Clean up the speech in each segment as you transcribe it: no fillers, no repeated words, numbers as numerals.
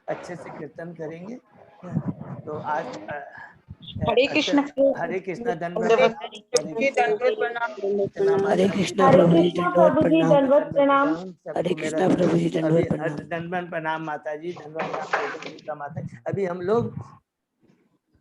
अच्छे से कीर्तन करेंगे। तो आज हरे कृष्ण। हरे कृष्णा, दंडवत प्रणाम। हरे कृष्णा, हरे कृष्णा हरे प्रभु जी, कृष्णा दंडवत प्रभु जी, प्रणाम। दंडवत प्रणाम। हरे सबको मेरा कृष्णा प्रभु जी, अभी दंडवत प्रणाम। दंडवत प्रणाम माता जी, दंडवत प्रणाम जगदम्बिका माता। अभी हम लोग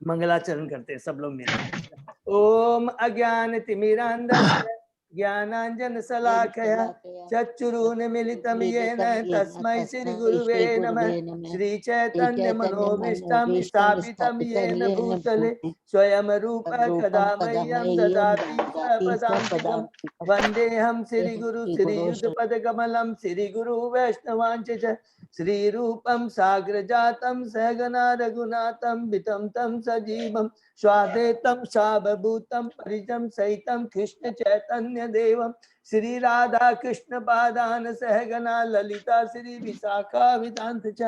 मंगलाचरण करते हैं सब लोग मिलकर। ओम अज्ञान तिमिरांधस्य ज्ञानांजन शलाकया चक्षुरुन्मीलितं येन तस्मै श्री गुरुवे नमः। श्री चैतन्य मनोभीष्टं स्थापितं येन भूतले स्वयं रूप कदा मह्यं ददाति स्वपदान्तिकं। वन्देऽहं श्री गुरु श्रीयुतपदकमलं श्री गुरु वैष्णवांच च श्री रूपं साग्रजातं सहगना रघुनाथं वितं तं सजीवं स्वादेतं सावभूतं परिजं सहितं कृष्ण चैतन्य देवं श्री राधा कृष्ण पादान सहगना ललिता श्री विशाखा विदांत च।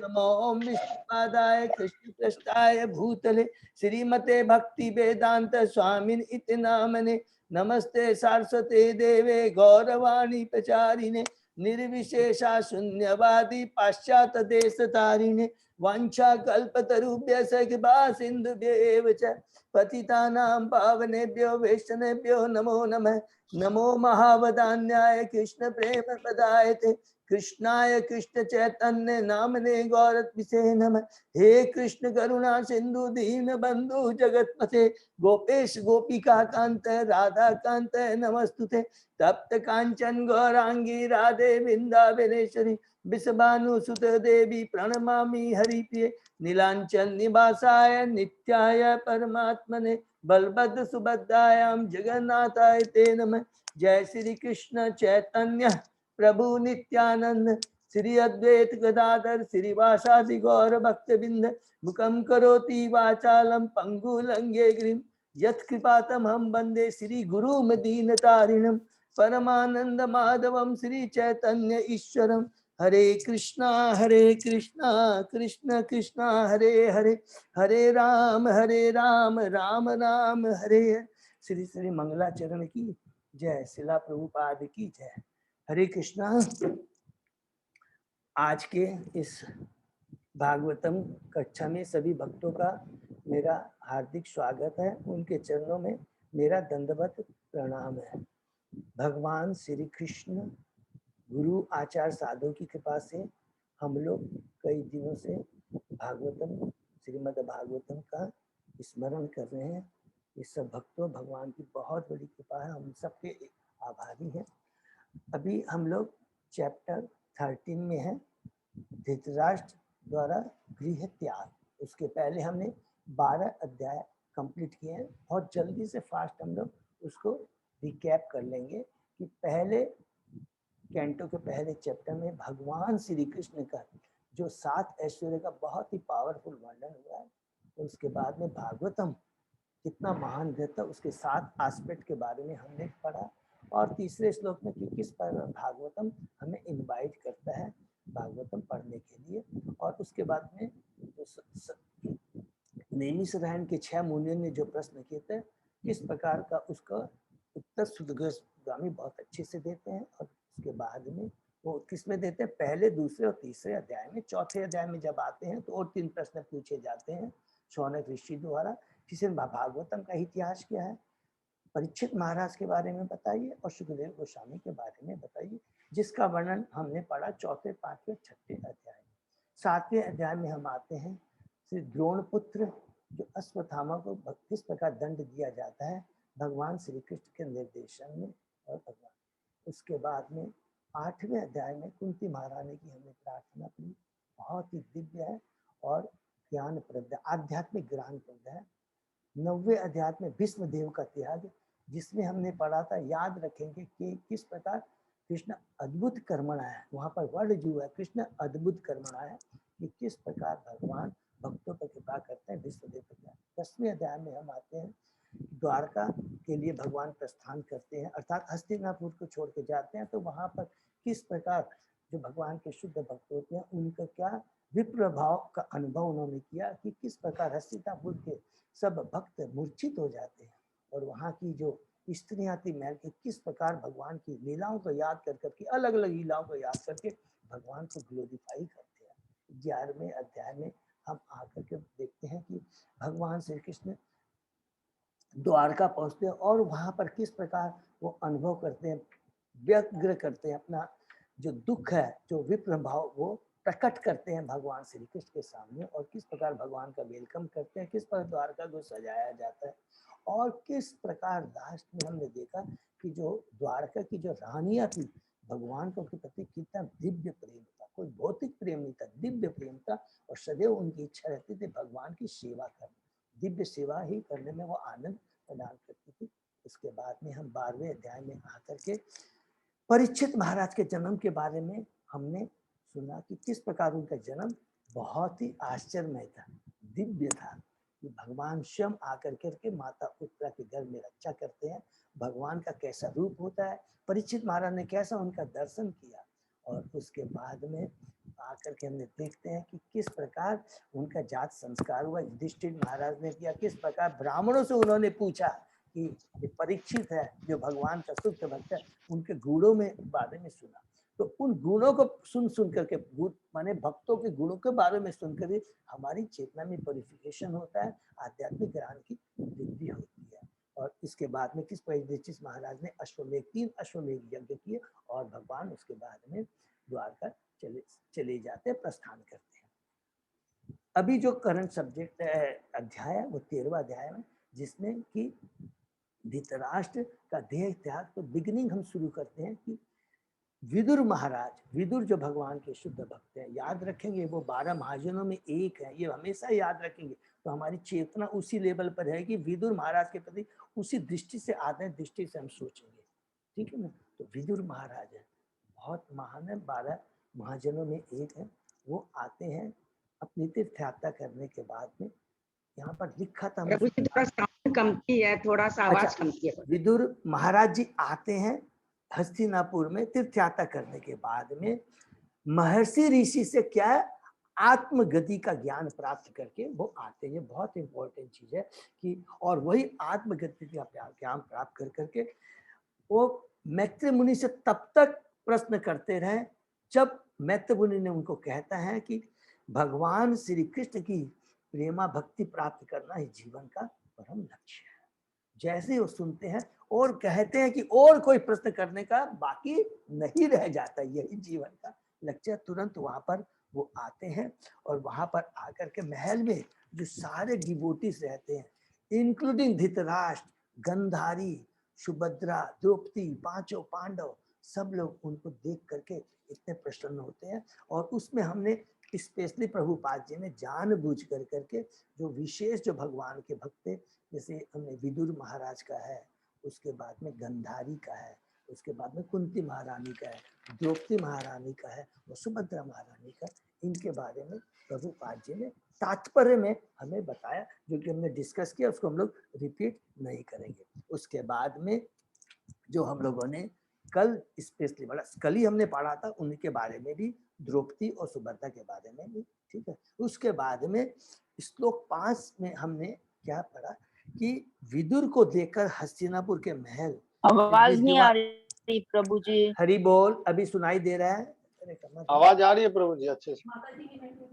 नमो विष्णुपादाय कृष्ण पृष्ठाय भूतले श्रीमते भक्ति वेदांत स्वामिन इति नामने। नमस्ते सारस्वते देवे गौरवाणी प्रचारिणे निर्विशेषा शून्यवादी पाश्चात देश तारिणे। वंशा कल्पतरुभ्यश्च कृपा सिन्धुभ्येव च पतितानां पावनेभ्यो वैष्णवेभ्यो नमो नमः। नमो महावदान्याय कृष्ण प्रेम प्रदायते कृष्णाय कृष्ण चैतन्य नामने गौरत्विषे नमः। हे कृष्ण करुणा सिंधु दीन बंधु जगतपते गोपेश गोपिका कांत राधा कांत नमस्तुते। तप्त कांचन गौरांगी राधे वृंदावनेश्वरी विषभानुसुत देवी प्रणमामि हरिप्रिये। नीलांचल निवासाय नित्याय परमात्मने बलभद्र सुभद्रायां जगन्नाथाय ते नमः। जय श्री कृष्ण चैतन्य प्रभु नित्यानंद श्री अद्वैत गदाधर श्रीवासादि गौर भक्तबिंद मुखम करोति वाचालम पंगुलंगे गिरिम यत्कृपातमहं वन्दे श्री गुरुम दीनतारिणम परमानंद माधवम श्री चैतन्य ईश्वरम। हरे कृष्णा कृष्ण कृष्णा हरे हरे हरे राम राम राम हरे हरे। श्री श्री मंगलाचरण की जय, शिला प्रभुपाद की जय। हरे कृष्णा। आज के इस भागवतम कक्षा में सभी भक्तों का मेरा हार्दिक स्वागत है। उनके चरणों में मेरा दंडवत प्रणाम है। भगवान श्री कृष्ण गुरु आचार्य साधु की कृपा से हम लोग कई दिनों से भागवतम श्रीमद् भागवतम का स्मरण कर रहे हैं। इस सब भक्तों भगवान की बहुत बड़ी कृपा है, हम सबके आभारी हैं। अभी हम लोग चैप्टर 13 में हैं, धृतराष्ट्र द्वारा गृह त्याग। उसके पहले हमने 12 अध्याय कंप्लीट किए हैं। बहुत जल्दी से फास्ट हम लोग उसको रिकैप कर लेंगे कि पहले कैंटो के पहले चैप्टर में भगवान श्री कृष्ण का जो 7 ऐश्वर्य का बहुत ही पावरफुल वर्णन हुआ है। उसके बाद में भागवतम कितना महान ग्रंथ है, उसके 7 एस्पेक्ट के बारे में हमने पढ़ा। और तीसरे श्लोक में कि किस पर भागवतम हमें इनवाइट करता है भागवतम पढ़ने के लिए। और उसके बाद में नैमिषारण्य के 6 मुनियों ने जो प्रश्न किए थे, किस प्रकार का उसका उत्तर सुदगर्ष स्वामी बहुत अच्छे से देते हैं। और उसके बाद में वो किसमें देते हैं, पहले दूसरे और तीसरे अध्याय में। चौथे अध्याय में जब आते हैं तो और 3 प्रश्न पूछे जाते हैं शौनक ऋषि द्वारा। किसी भागवतम का इतिहास क्या है, परीक्षित महाराज के बारे में बताइए और सुखदेव गोस्वामी के बारे में बताइए, जिसका वर्णन हमने पढ़ा चौथे, पांचवें, छठे अध्याय में। 7वें अध्याय में हम आते हैं श्री द्रोण पुत्र जो अश्वत्थामा को किस प्रकार दंड दिया जाता है भगवान श्री कृष्ण के निर्देशन में। और भगवान उसके बाद में 8वें अध्याय में कुंती महारानी की हमने प्रार्थना की, बहुत ही दिव्य है और ज्ञानप्रद आध्यात्मिक ज्ञानप्रद है। 9वें अध्याय में भीष्म देव का त्याग, जिसमें हमने पढ़ा था, याद रखेंगे कि किस प्रकार कृष्ण अद्भुत कर्मणा है। वहां पर वर्ड जो है कृष्ण अद्भुत कर्मणा है कि किस प्रकार भगवान भक्तों पर कृपा करते हैं। भीष्म देव का त्याग। 10वें अध्याय में हम आते हैं, द्वारका के लिए भगवान प्रस्थान करते हैं, अर्थात हस्तिनापुर को छोड़ के जाते हैं। तो वहां पर किस प्रकार जो भगवान के शुद्ध भक्त होते हैं उनका क्या विप्र भाव का अनुभव उन्होंने किया कि किस प्रकार हस्तिनापुर के सब भक्त मूर्छित हो जाते हैं। और वहाँ की जो स्त्रियां थी महल के, किस प्रकार भगवान की लीलाओं को याद कर करके, अलग अलग लीलाओं को याद करके भगवान को ग्लोरीफाई करते हैं। 11वें अध्याय में हम आकर के देखते हैं कि भगवान श्री कृष्ण द्वारका पहुंचते हैं और वहां पर किस प्रकार वो अनुभव करते हैं, व्यग्र करते हैं अपना जो दुख है, जो विप्र भाव वो प्रकट करते हैं भगवान श्री कृष्ण के सामने, और किस प्रकार भगवान का वेलकम करते हैं, किस प्रकार द्वारका को सजाया जाता है, और किस प्रकार लास्ट में हमने देखा कि जो द्वारका की जो रानियां थी, भगवान को के प्रति कितना दिव्य प्रेम था, कोई भौतिक प्रेम नहीं था, दिव्य प्रेम था, और सदैव उनकी इच्छा रहती थी भगवान की सेवा करनी, दिव्य सेवा ही करने में वो आनंद प्रदान करती थी। उसके बाद में हम 12वें अध्याय में आकर के परीक्षित महाराज के जन्म के बारे में हमने सुना कि किस प्रकार उनका जन्म बहुत ही आश्चर्यमय था, दिव्य था, कि भगवान स्वयं आकर करके माता उत्तरा के गर्भ में रक्षा करते हैं, भगवान का कैसा रूप होता है, परीक्षित महाराज ने कैसा उनका दर्शन किया, और उसके बाद में आकर के हमने देखते हैं कि किस प्रकार उनका जात संस्कार हुआ, युधिष्ठिर महाराज ने किया, किस प्रकार ब्राह्मणों से उन्होंने पूछा कि ये परीक्षित है जो भगवान का शुद्ध भक्त है, उनके गुणों में बारे में सुना, तो उन गुणों को सुन करके, माने भक्तों के गुणों के बारे में सुनकर ही हमारी चेतना में प्योरिफिकेशन होता है, आध्यात्मिक ज्ञान की वृद्धि होती है। और इसके बाद में किस युधिष्ठिर महाराज ने अश्वमेध 3 अश्वमेध यज्ञ किए, और भगवान उसके बाद में द्वारका चले जाते, प्रस्थान करते हैं। अभी जो करंट सब्जेक्ट है अध्याय है वो 13वां अध्याय है, जिसमें कि धृतराष्ट्र का देह त्याग, तो बिगिनिंग हम शुरू करते हैं कि विदुर महाराज, विदुर जो भगवान के शुद्ध भक्त हैं, याद रखेंगे वो 12 महाजनों में एक है, ये हमेशा याद रखेंगे, तो हमारी चेतना उसी लेवल पर है कि विदुर महाराज के प्रति उसी दृष्टि से आते दृष्टि से हम सोचेंगे, ठीक है ना। तो विदुर महाराज है, बहुत महान है, 12 महाजनों में एक है, वो आते हैं अपनी तीर्थ यात्रा करने के बाद में, यहाँ पर लिखा था, प्रभु जी थोड़ा साउंड कम की है, थोड़ा सा आवाज कम की है। विदुर महाराज जी आते हैं हस्तिनापुर में तीर्थ यात्रा करने के बाद में, महर्षि ऋषि से क्या है, आत्मगति का ज्ञान प्राप्त करके वो आते हैं, बहुत इंपॉर्टेंट चीज है कि, और वही आत्मगति का ज्ञान प्राप्त कर करके वो मैत्री मुनि से तब तक प्रश्न करते रहे जब मैत्री मुनि ने उनको कहता है कि भगवान श्री कृष्ण की प्रेमा भक्ति प्राप्त करना ही जीवन का परम लक्ष्य है। जैसे ही वो सुनते हैं और कहते हैं कि और कोई प्रश्न करने का बाकी नहीं रह जाता, यही जीवन का लक्ष्य, तुरंत वहां पर वो आते हैं, और वहां पर आकर के महल में जो सारे डिवोटीज रहते हैं, इंक्लूडिंग धृतराष्ट्र, गंधारी, सुभद्रा, द्रौपदी, पांचों पांडव, सब लोग उनको देख करके इतने प्रसन्न होते हैं। और उसमें हमने स्पेशली प्रभुपाद जी ने जानबूझ कर करके जो विशेष जो भगवान के भक्त थे, जैसे हमने विदुर महाराज का है, उसके बाद में गंधारी का है, उसके बाद में कुंती महारानी का है, द्रौपदी महारानी का है, और सुभद्रा महारानी का, इनके बारे में प्रभुपाद जी ने तात्पर्य में हमें बताया, जो कि हमने डिस्कस किया, उसको हम लोग रिपीट नहीं करेंगे। उसके बाद में जो हम लोगों ने कल स्पेशली बड़ा कल ही हमने पढ़ा था, उनके बारे में भी, द्रौपदी और सुभद्रा के बारे में भी, ठीक है। उसके बाद में श्लोक 5 में हमने क्या पढ़ा कि विदुर को देखकर हस्तिनापुर के महल, आवाज नहीं आ रही प्रभु जी। हरि बोल, अभी सुनाई दे रहा है? आवाज आ रही है प्रभु जी अच्छे से,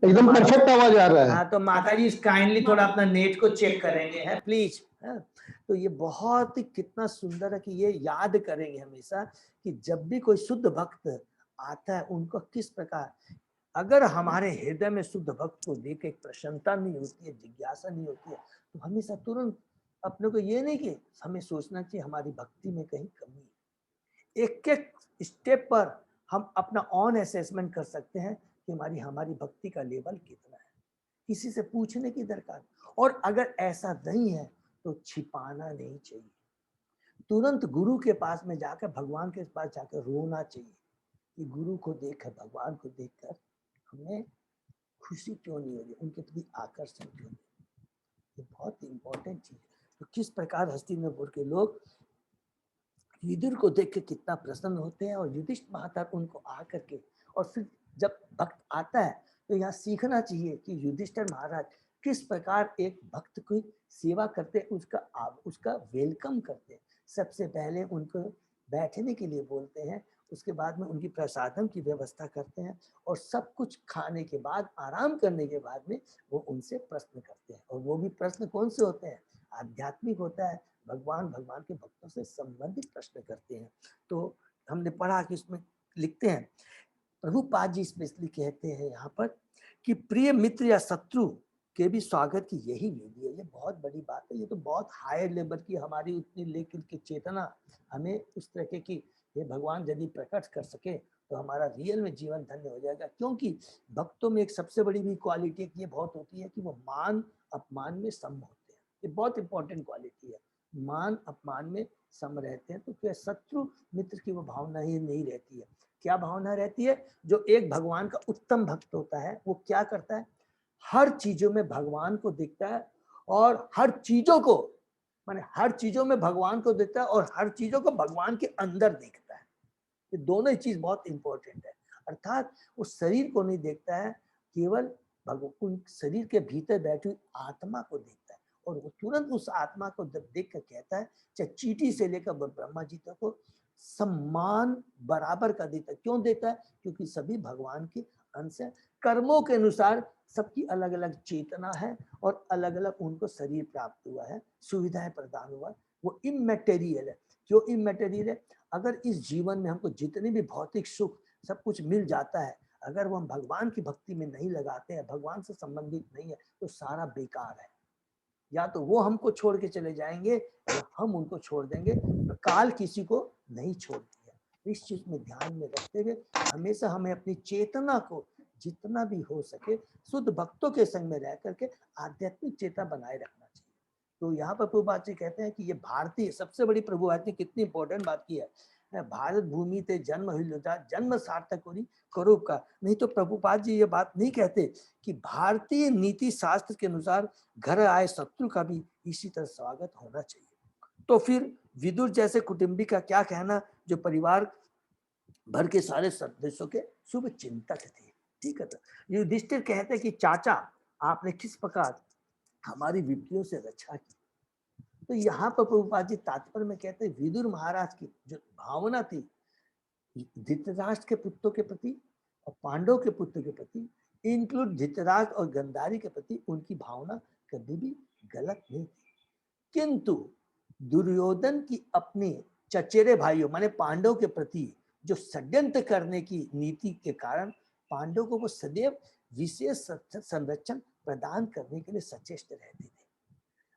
एकदम परफेक्ट आवाज आ रहा है। हाँ, तो माता जी काइंडली थोड़ा अपना नेट को चेक करेंगे है प्लीज। तो ये बहुत ही कितना सुंदर है कि ये याद करेंगे हमेशा कि जब भी कोई शुद्ध भक्त आता है, उनको किस प्रकार, अगर हमारे हृदय में शुद्ध भक्त को देख एक प्रसन्नता नहीं होती है, जिज्ञासा नहीं होती है, तो हमेशा तुरंत अपने को ये नहीं कि हमें सोचना चाहिए हमारी भक्ति में कहीं कमी है। एक एक स्टेप पर हम अपना ऑन असेसमेंट कर सकते हैं कि हमारी भक्ति का लेवल कितना है, किसी से पूछने की दरकार। और अगर ऐसा नहीं है तो छिपाना नहीं चाहिए, तुरंत गुरु के पास में जाकर, भगवान के पास जाकर रोना चाहिए कि गुरु को देखकर, भगवान को देखकर हमें खुशी क्यों नहीं हो रही, उनके प्रति आकर्षण क्यों नहीं। ये बहुत इंपॉर्टेंट चीज है। तो किस प्रकार हस्तिनापुर के लोग विदुर को देख के कितना प्रसन्न होते हैं, और युधिष्ठिर महाराज उनको आकर के, और फिर जब भक्त आता है तो यहाँ सीखना चाहिए कि युधिष्ठिर महाराज किस प्रकार एक भक्त की सेवा करते, उसका वेलकम करते हैं। सबसे पहले उनको बैठने के लिए बोलते हैं, उसके बाद में उनकी प्रसादम की व्यवस्था करते हैं और सब कुछ खाने के बाद, आराम करने के बाद में वो उनसे प्रश्न करते हैं। और वो भी प्रश्न कौन से होते हैं? आध्यात्मिक होता है, भगवान के भक्तों से संबंधित प्रश्न करते हैं। तो हमने पढ़ा कि उसमें लिखते हैं, प्रभुपाद जी स्पेशली कहते हैं यहाँ पर कि प्रिय मित्र या शत्रु के भी स्वागत की यही विधि है। ये बहुत बड़ी बात है, ये तो बहुत हायर लेवल की हमारी उतनी लेकिन की चेतना हमें उस तरह की ये भगवान यदि प्रकट कर सके तो हमारा रियल में जीवन धन्य हो जाएगा। क्योंकि भक्तों में एक सबसे बड़ी भी क्वालिटी ये बहुत होती है कि वो मान अपमान में सम होते हैं। ये बहुत इंपॉर्टेंट क्वालिटी है, मान अपमान में सम रहते हैं। तो क्या शत्रु मित्र की वो भावना ही नहीं रहती है। क्या भावना रहती है? जो एक भगवान का उत्तम भक्त होता है वो क्या करता है? हर चीजों में भगवान को देखता है और हर चीजों को, माने हर चीजों में भगवान को देखता है और हर चीजों को भगवान के अंदर देखता है। ये दोनों ही चीज बहुत इंपॉर्टेंट है। अर्थात वो शरीर को नहीं देखता है, केवल भगवान शरीर के भीतर बैठी हुई आत्मा को देखता है और वो तुरंत उस आत्मा को जब देख कर कहता है, चाहे चींटी से लेकर ब्रह्मा जी तक को सम्मान बराबर का देता है। क्यों देता है? क्योंकि सभी भगवान के अंश है। कर्मों के अनुसार सबकी अलग अलग चेतना है और अलग अलग उनको शरीर प्राप्त हुआ है, सुविधाएं प्रदान हुआ है। वो इमैटेरियल है। क्यों इमैटेरियल है? अगर इस जीवन में हमको जितने भी भौतिक सुख सब कुछ मिल जाता है, अगर वो हम भगवान की भक्ति में नहीं लगाते हैं, भगवान से संबंधित नहीं है, तो सारा बेकार है। या तो वो हमको छोड़ के चले जाएंगे या हम उनको छोड़ देंगे। तो काल किसी को नहीं छोड़ती है। इस चीज में ध्यान में रखते हुए हमेशा हमें अपनी चेतना को जितना भी हो सके शुद्ध भक्तों के संग में रह करके आध्यात्मिक चेतना बनाए रखना चाहिए। तो यहाँ पर प्रभुपाद जी कहते हैं कि ये भारतीय सबसे बड़ी, प्रभुपाद ने कितनी इंपॉर्टेंट बात की है, भारत भूमि ते जन्म हुई जन्म सार्थक होनी करो का। नहीं तो प्रभुपाद जी ये बात नहीं कहते कि भारतीय नीति शास्त्र के अनुसार घर आए शत्रु का भी इसी तरह स्वागत होना चाहिए। तो फिर विदुर जैसे कुटुंबी का क्या कहना, जो परिवार भर के सारे सदस्यों के शुभ चिंतक थे। ठीक है। तो युधिष्ठिर कहते कि चाचा आपने किस प्रकार हमारी विपत्तियों से रक्षा की। तो यहाँ पर प्रभुपाद जी तात्पर्य में कहते हैं विदुर महाराज की जो भावना थी धृतराष्ट्र के पुत्रों के प्रति और पांडव के पुत्र के प्रति, इंक्लूड धृतराष्ट्र और गंधारी के प्रति, उनकी भावना कभी भी गलत नहीं थी। किंतु दुर्योधन की अपने चचेरे भाइयों माने पांडव के प्रति जो षड्यंत्र करने की नीति के कारण पांडव को वो सदैव विशेष संरक्षण प्रदान करने के लिए सचेष्ट रहते थे।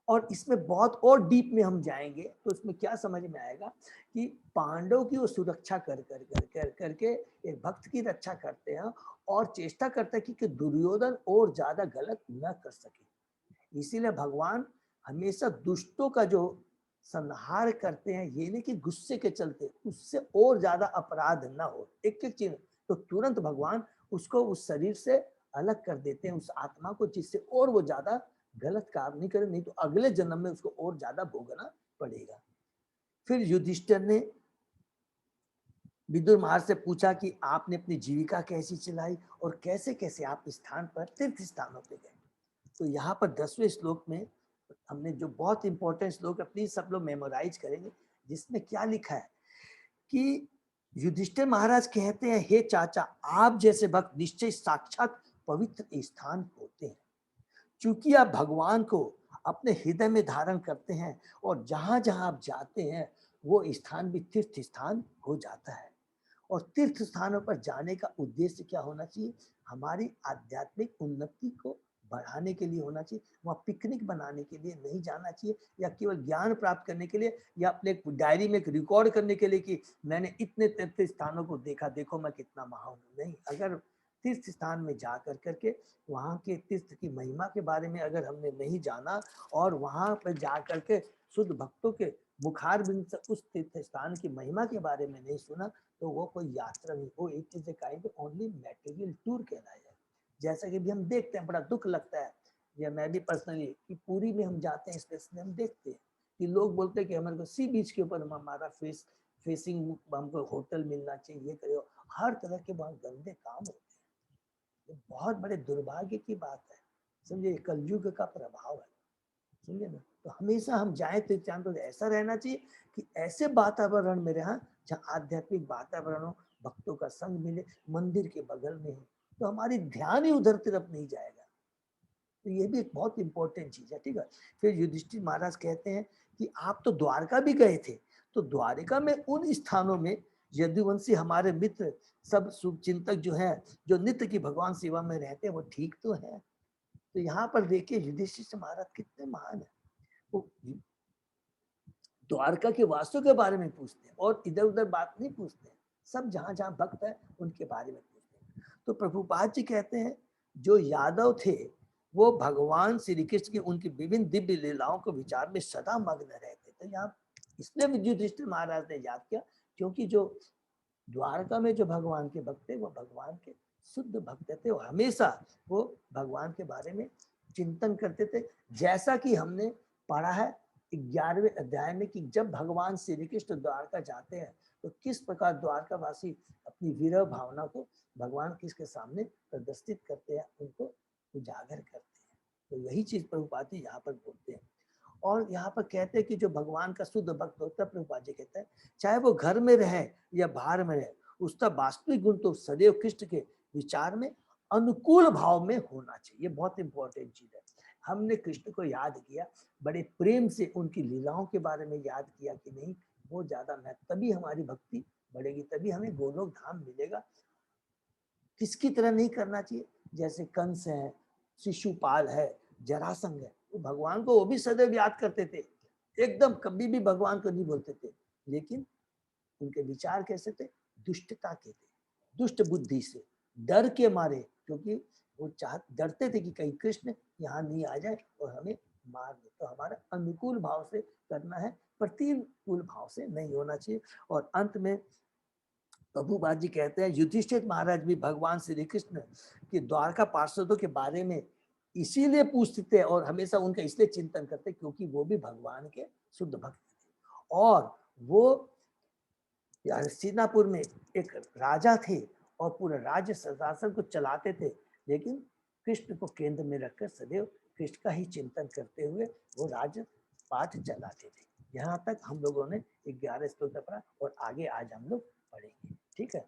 और इसमें बहुत और डीप में हम जाएंगे तो इसमें क्या समझ में आएगा कि पांडव की वो सुरक्षा करके एक भक्त की रक्षा करते हैं और चेष्टा करते हैं कि दुर्योधन और ज्यादा गलत न कर सके। इसीलिए भगवान हमेशा दुष्टों का जो संहार करते हैं, ये नहीं कि गुस्से के चलते उससे और ज्यादा अपराध ना हो, एक एक चीज तो तुरंत भगवान उसको उस शरीर से अलग कर देते हैं, उस आत्मा को, जिससे और वो ज्यादा गलत काम नहीं करे, नहीं तो अगले जन्म में उसको और ज्यादा भोगना पड़ेगा। फिर युधिष्ठिर ने विदुर महाराज से पूछा कि आपने अपनी जीविका कैसी चलाई और कैसे कैसे आप स्थान पर तीर्थ स्थानों पे गए। तो यहाँ पर 10वें श्लोक में हमने जो बहुत इंपॉर्टेंट श्लोक अपनी सब लोग मेमोराइज करेंगे, जिसमें क्या लिखा है कि युधिष्ठिर महाराज कहते हैं, हे चाचा आप जैसे भक्त निश्चय साक्षात पवित्र स्थान होते हैं। चूंकि आप भगवान को अपने हृदय में धारण करते हैं और जहां जहां आप जाते हैं वो स्थान भी तीर्थ स्थान हो जाता है। और तीर्थ स्थानों पर जाने का उद्देश्य क्या होना चाहिए? हमारी आध्यात्मिक उन्नति को बढ़ाने के लिए होना चाहिए। वहाँ पिकनिक बनाने के लिए नहीं जाना चाहिए या केवल ज्ञान प्राप्त करने के लिए या अपने डायरी में एक रिकॉर्ड करने के लिए कि मैंने इतने तीर्थ स्थानों को देखा, देखो मैं कितना महान हूँ। नहीं, अगर तीर्थ स्थान में जा करके वहाँ के तीर्थ की महिमा के बारे में अगर हमने नहीं जाना और वहाँ पर जा करके शुद्ध भक्तों के मुखारबिंद से उस तीर्थ स्थान की महिमा के बारे में नहीं सुना तो वो कोई यात्रा नहीं, वो एक चीज काइंड ओनली मटेरियल टूर कहलाएगा। जैसा कि भी हम देखते हैं, बड़ा दुख लगता है, या मैं भी पर्सनली कि पुरी में हम जाते हैं स्पेशली हम देखते हैं कि लोग बोलते हैं कि हमारे को सी बीच के ऊपर हमारा फेसिंग हमको होटल मिलना चाहिए, ये करो, हर तरह के बहुत गंदे काम होते हैं। ये बहुत बड़े दुर्भाग्य की बात है, समझे, कलयुग का प्रभाव है, समझे ना। तो हमेशा हम जाए तो ऐसा रहना चाहिए कि ऐसे वातावरण में रहा जहाँ आध्यात्मिक वातावरण हो, भक्तों का संग मिले, मंदिर के बगल में है, तो हमारी ध्यान ही उधर तरफ नहीं जाएगा। तो ये भी एक बहुत इंपॉर्टेंट चीज है, ठीक है। फिर युधिष्ठिर महाराज कहते हैं कि आप तो द्वारका भी गए थे, तो द्वारिका में उन स्थानों में यदुवंशी हमारे मित्र सब शुभ चिंतक जो है, जो नित्य की भगवान सेवा में रहते हैं, वो ठीक तो है। तो यहाँ पर देखिए युधिष्ठिर महाराज कितने महान है, वो द्वारका के वास्तु के बारे में पूछते हैं और इधर उधर बात नहीं पूछते हैं, सब जहां जहां भक्त है उनके बारे में पूछते हैं। तो प्रभुपाद जी कहते हैं जो यादव थे वो भगवान श्री कृष्ण की उनकी विभिन्न दिव्य लीलाओं को विचार में सदा मग्न रहते। तो यहाँ इसलिए युधिष्ठिर महाराज ने याद किया क्योंकि जो द्वारका में जो भगवान के भक्त थे वो भगवान के शुद्ध भक्त थे, और हमेशा वो भगवान के बारे में चिंतन करते थे। जैसा कि हमने पढ़ा है 11वें अध्याय में कि जब भगवान श्री कृष्ण द्वारका जाते हैं तो किस प्रकार द्वारकावासी अपनी विरह भावना को भगवान कृष्ण के सामने प्रदर्शित करते हैं, उनको उजागर करते हैं। तो यही चीज प्रभुपाद जी यहाँ पर बोलते हैं। और यहाँ पर कहते हैं कि जो भगवान का शुद्ध भक्त होता है, प्रभुपाद जी कहते हैं चाहे वो घर में रहे या बाहर में रहे, उसका वास्तविक गुण तो सदैव कृष्ण के विचार में अनुकूल भाव में होना चाहिए। बहुत इंपॉर्टेंट चीज है। हमने कृष्ण को याद किया, बड़े प्रेम से उनकी लीलाओं के बारे में याद किया कि नहीं, वो ज्यादा महत्व, तभी हमारी भक्ति बढ़ेगी, तभी हमें गोलोक धाम मिलेगा। किसकी तरह नहीं करना चाहिए, जैसे कंस है, शिशुपाल है, जरासंध है, वो भगवान को वो भी सदैव याद करते थे, एकदम कभी भी भगवान को नहीं बोलते थे, लेकिन उनके विचार कैसे थे, दुष्टता के थे, दुष्ट बुद्धि से, डर के मारे, क्योंकि वो डरते थे कि कहीं कृष्ण यहाँ नहीं आ जाए और हमें मार दे। तो हमारा अनुकूल भाव से करना है, प्रतिकूल भाव से नहीं होना चाहिए। और अंत में प्रभुपाद जी कहते हैं युधिष्ठिर महाराज भी भगवान श्री कृष्ण के द्वारका पार्षदों के बारे में इसीलिए पूछते थे और हमेशा उनका इसलिए चिंतन करते क्योंकि वो भी भगवान के शुद्ध भक्त थे, और वो हस्तिनापुर में एक राजा थे और पूरे राज्य शासन को चलाते थे, लेकिन कृष्ण को केंद्र में रखकर सदैव कृष्ण का ही चिंतन करते हुए वो राज्य पाठ चलाते थे। यहाँ तक हम लोगों ने 11 स्तोत्र पढ़ा और आगे आज हम लोग पढ़ेंगे, ठीक है।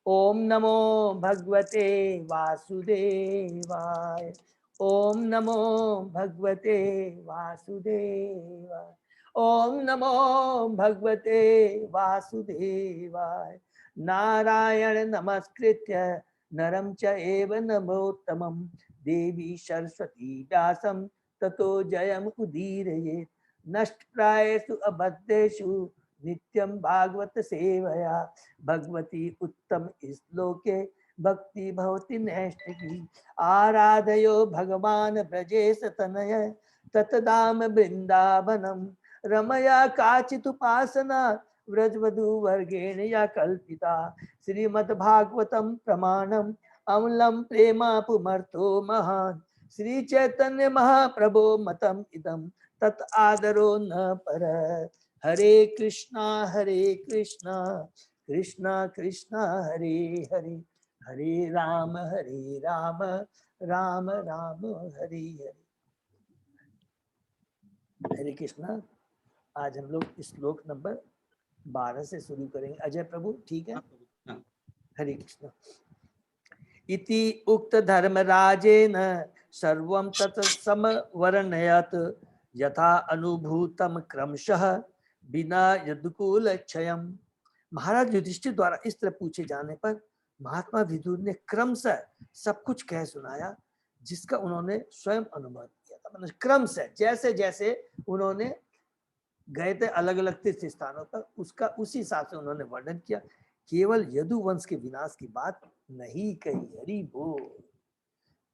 ओम नमो भगवते वासुदेवाय, ओम नमो भगवते वासुदेवाय, ओम नमो भगवते वासुदेवाय। नारायण नमस्कृत्य नरं चैव नरोत्तमं देवी सरस्वती व्यासं ततो जयम् उदीरयेत्। नष्टप्रायेषु अबद्धेषु नित्यं भागवत सेवया भगवती उत्तम श्लोके भक्ति भवति नैष्ठिकी। आराधयो भगवान ब्रजेश तनय ततदाम वृंदावनम रमया काचिदुपासना व्रजवधु वर्गेण या कल्पिता। श्रीमद्भागवतम प्रमाणम अमलम प्रेमा पुमर्थो महान। श्री चैतन्य महाप्रभो मतम इदम तत् आदरो न पर। हरे कृष्णा कृष्णा कृष्णा हरे हरे, हरे राम राम राम हरे हरे। हरे कृष्णा। आज हम लोग श्लोक नंबर 12 से शुरू करेंगे। अजय प्रभु ठीक है। हरे कृष्णा। इति उक्त धर्मराजेन सर्वं तत् समवर्णयत् यथा अनुभूतम क्रमशः बिना यदुकुल क्षयम्। महाराज युधिष्ठिर द्वारा इस तरह पूछे जाने पर महात्मा विदुर ने क्रमशः सब कुछ कह सुनाया जिसका उन्होंने स्वयं अनुभव किया था। मतलब क्रमशः जैसे जैसे उन्होंने गए थे अलग अलग तीर्थ स्थानों पर, उसका उसी हिसाब से उन्होंने वर्णन किया। केवल यदुवंश के विनाश की बात नहीं कही। हरि बोल।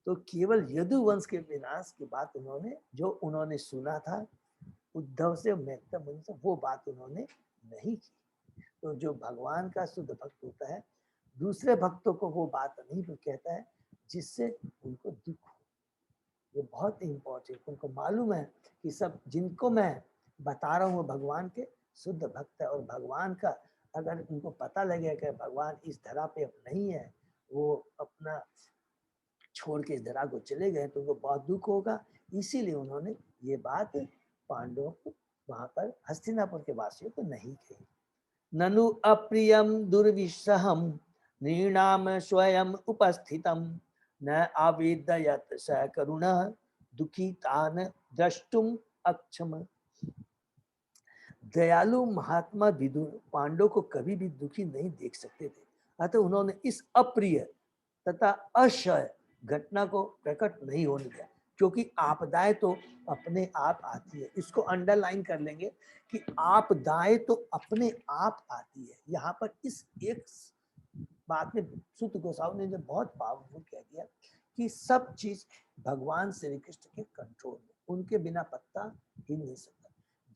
तो केवल यदुवंश के विनाश की बात उन्होंने, जो उन्होंने सुना था उद्धव से, मैत्रेय मुनि से, वो बात उन्होंने नहीं की। तो जो भगवान का शुद्ध भक्त होता है, दूसरे भक्तों को वो बात नहीं कहता है जिससे उनको दुख हो। ये बहुत इंपॉर्टेंट। उनको मालूम है कि सब जिनको मैं बता रहा हूँ वो भगवान के शुद्ध भक्त है, और भगवान का अगर उनको पता लगे कि भगवान इस धरा पे अब नहीं है, वो अपना छोड़ के इस धरा को चले गए, तो उनको बहुत दुख होगा। इसीलिए उन्होंने ये बात पांडवों को वहां पर हस्तिनापुर के वासियों को नहीं कही। ननु अप्रियम दुर्विषहम नृणाम स्वयं उपस्थितम न आवेदयत स करुणः दुखी तान द्रष्टुम अक्षम। दयालु महात्मा विदुर पांडव को कभी भी दुखी नहीं देख सकते थे, अतः उन्होंने इस अप्रिय तथा अक्षय घटना को प्रकट नहीं होने दिया, क्योंकि आपदाएं तो अपने आप आती है। इसको अंडरलाइन कर लेंगे कि आपदाएं तो अपने आप आती है। यहाँ पर इस एक बात में सुत गोसावी ने जो बहुत पावरफुल कह दिया कि सब चीज भगवान श्री कृष्ण के कंट्रोल में, उनके बिना पत्ता हिल नहीं सकता।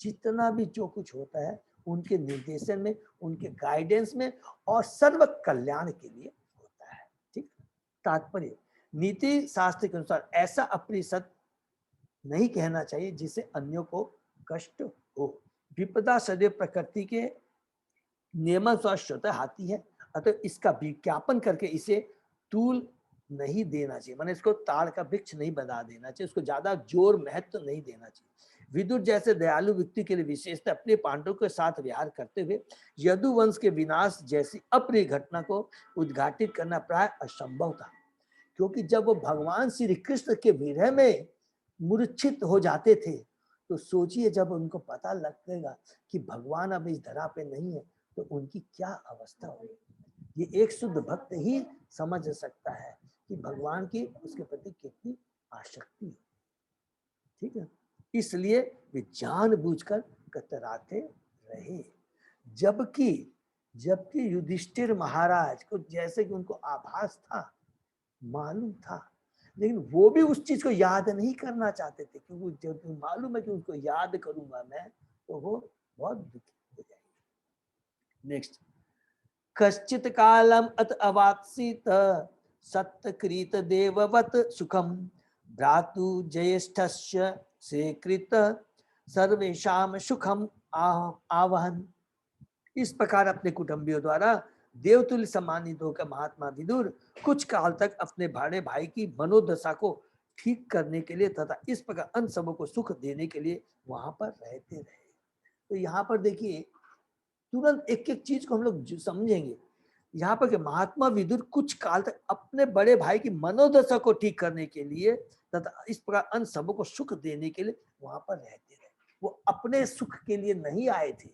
जितना भी जो कुछ होता है उनके निर्देशन में, उनके गाइडेंस में और सर्व कल्याण के लिए होता है। ठीक, तात्पर्य नीति शास्त्र के अनुसार ऐसा अप्रिय सत्य नहीं कहना चाहिए जिससे अन्यों को कष्ट हो। विपदा सदैव प्रकृति के नियमानुसार स्वतः आती है, अतः इसका विज्ञापन करके इसे तूल नहीं देना चाहिए, माने इसको ताड़ का वृक्ष नहीं बना देना चाहिए, उसको ज्यादा जोर महत्व नहीं देना चाहिए। विदुर जैसे दयालु व्यक्ति के लिए विशेषतः अपने पांडवों के साथ व्यवहार करते हुए यदुवंश के विनाश जैसी अप्रिय घटना को उद्घाटित करना प्राय असंभव था, क्योंकि जब वो भगवान श्री कृष्ण के विरह में मूर्छित हो जाते थे तो सोचिए जब उनको पता लगेगा कि भगवान अब इस धरा पे नहीं है तो उनकी क्या अवस्था होगी। ये एक शुद्ध भक्त ही समझ सकता है कि भगवान की उसके प्रति कितनी आसक्ति है। ठीक है, इसलिए वे जानबूझकर कतराते रहे। जबकि युधिष्ठिर महाराज को जैसे कि उनको आभास था, मालूम था, लेकिन वो भी उस चीज को याद नहीं करना चाहते थे, क्योंकि जब मालूम है कि उसको याद करूंगा मैं तो वो बहुत दुखी हो जाएंगे। नेक्स्ट, कश्चित कालम अत अवात्सित सत्कृत देववत सुखम भ्रातु ज्येष्ठस्य से कृत सर्वेशाम सुखम आवहन। इस प्रकार अपने कुटुंबियों द्वारा देवतुल्य सम्मानित होकर महात्मा विदुर कुछ काल तक अपने बड़े भाई की मनोदशा को ठीक करने के लिए तथा इस प्रकार अन्य सबों को सुख देने के लिए वहां पर रहते रहे। तो यहाँ पर देखिए तुरंत एक एक चीज को हम लोग समझेंगे। यहाँ पर महात्मा विदुर कुछ काल तक अपने बड़े भाई की मनोदशा को ठीक करने के लिए तथा इस प्रकार अन्य सबों को सुख देने के लिए वहां पर रहते रहे। वो अपने सुख के लिए नहीं आए थे।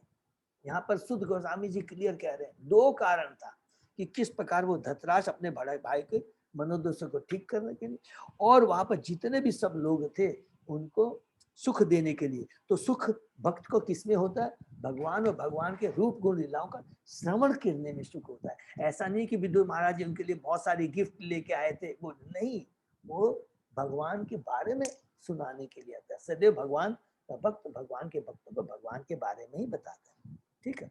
यहाँ पर सुध गोस्वामी जी क्लियर कह रहे हैं, दो कारण था कि किस प्रकार वो धतराज अपने बड़े भाई के मनोदशा को ठीक करने के लिए और वहां पर जितने भी सब लोग थे उनको सुख देने के लिए। तो सुख भक्त को किसमें होता है? भगवान और भगवान के रूप गुण लीलाओं का श्रवण करने में सुख होता है। ऐसा नहीं कि विदुर महाराज जी उनके लिए बहुत सारी गिफ्ट लेके आए थे, वो नहीं, वो भगवान के बारे में सुनाने के लिए आता है। सदैव भगवान का भक्त भगवान के भक्तों को भगवान के बारे में ही बताता है। ठीक है,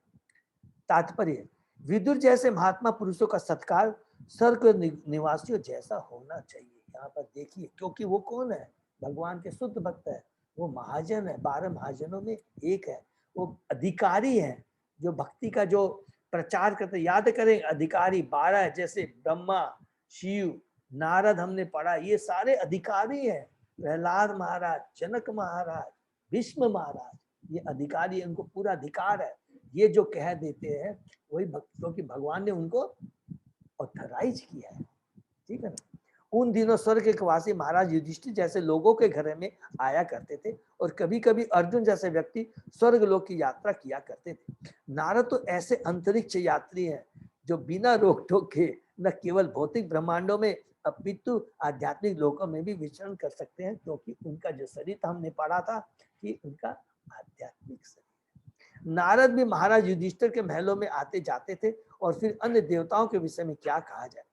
तात्पर्य विदुर जैसे महात्मा पुरुषों का सत्कार स्वर्ग निवासियों जैसा होना चाहिए। यहाँ पर देखिए, क्योंकि वो कौन है? भगवान के शुद्ध भक्त है, वो महाजन है, 12 महाजनों में एक है, वो अधिकारी है जो भक्ति का जो प्रचार करते। याद करें अधिकारी 12 है, जैसे ब्रह्मा, शिव, नारद हमने पढ़ा, ये सारे अधिकारी हैं। प्रहलाद महाराज, जनक महाराज, भीष्म महाराज, ये अधिकारी, उनको पूरा अधिकार है। ये जो कह देते हैं वही भक्तों की भगवान ने उनको ऑथराइज किया है। ठीक है ना। उन दिनों स्वर्ग के वासी महाराज युधिष्ठिर जैसे लोगों के घर में आया करते थे और कभी कभी अर्जुन जैसे व्यक्ति स्वर्ग लोक की यात्रा किया करते थे। नारद तो ऐसे अंतरिक्ष यात्री हैं जो बिना रोक टोक के न केवल भौतिक ब्रह्मांडों में अपितु आध्यात्मिक लोकों में भी विचरण कर सकते हैं, क्योंकि उनका जो शरीर था हमने पढ़ा था कि उनका आध्यात्मिक शरीर। नारद भी महाराज युधिष्ठिर के महलों में आते जाते थे और फिर अन्य देवताओं के विषय में क्या कहा जाए।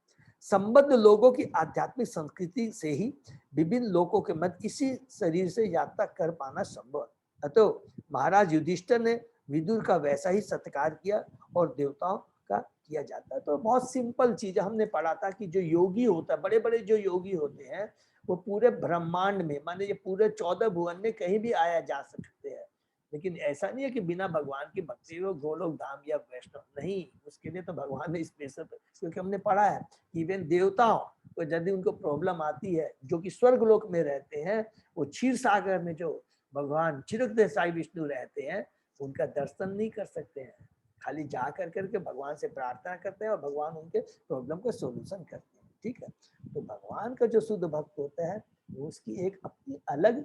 संबद्ध लोगों की आध्यात्मिक संस्कृति से ही विभिन्न लोकों के मध्य इसी शरीर से यात्रा कर पाना संभव। अतः महाराज युधिष्ठिर ने विदुर का वैसा ही सत्कार किया और देवताओं का किया जाता है। तो बहुत सिंपल चीज हमने पढ़ा था कि जो योगी होता है, बड़े बड़े जो योगी होते हैं, वो पूरे ब्रह्मांड में, माने ये पूरे 14 भुवन में कहीं भी आया जा सकते हैं। लेकिन ऐसा नहीं है कि बिना भगवान की भक्ति हो गोलोक धाम या वैष्णव, नहीं, उसके लिए तो भगवान ने स्पेशल, क्योंकि हमने पढ़ा है इवन देवताओं को यदि उनको प्रॉब्लम आती है, जो कि स्वर्ग लोक में रहते हैं, वो क्षीर सागर में जो भगवान चिरक देसाई विष्णु रहते हैं, उनका दर्शन नहीं कर सकते हैं। खाली जा कर करके भगवान से प्रार्थना करते हैं और भगवान उनके प्रॉब्लम का सोल्यूशन करते हैं। ठीक है, तो भगवान का जो शुद्ध भक्त होता है वो उसकी एक अपनी अलग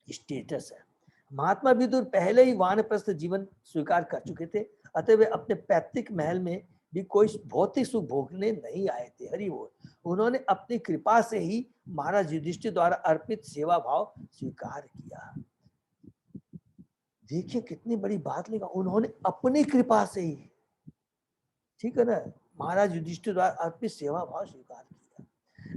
स्टेटस है। महात्मा विदुर पहले ही वानप्रस्थ जीवन स्वीकार कर चुके थे, अतः वे अपने पैतृक महल में भी कोई भौतिक सुख भोगने नहीं आए थे। हरि बोल। उन्होंने अपनी कृपा से ही महाराज युधिष्ठिर द्वारा अर्पित सेवा भाव स्वीकार किया। देखिए कितनी बड़ी बात लिखा, उन्होंने अपनी कृपा से ही, ठीक है ना, महाराज युधिष्ठिर द्वारा अर्पित सेवा भाव स्वीकार किया।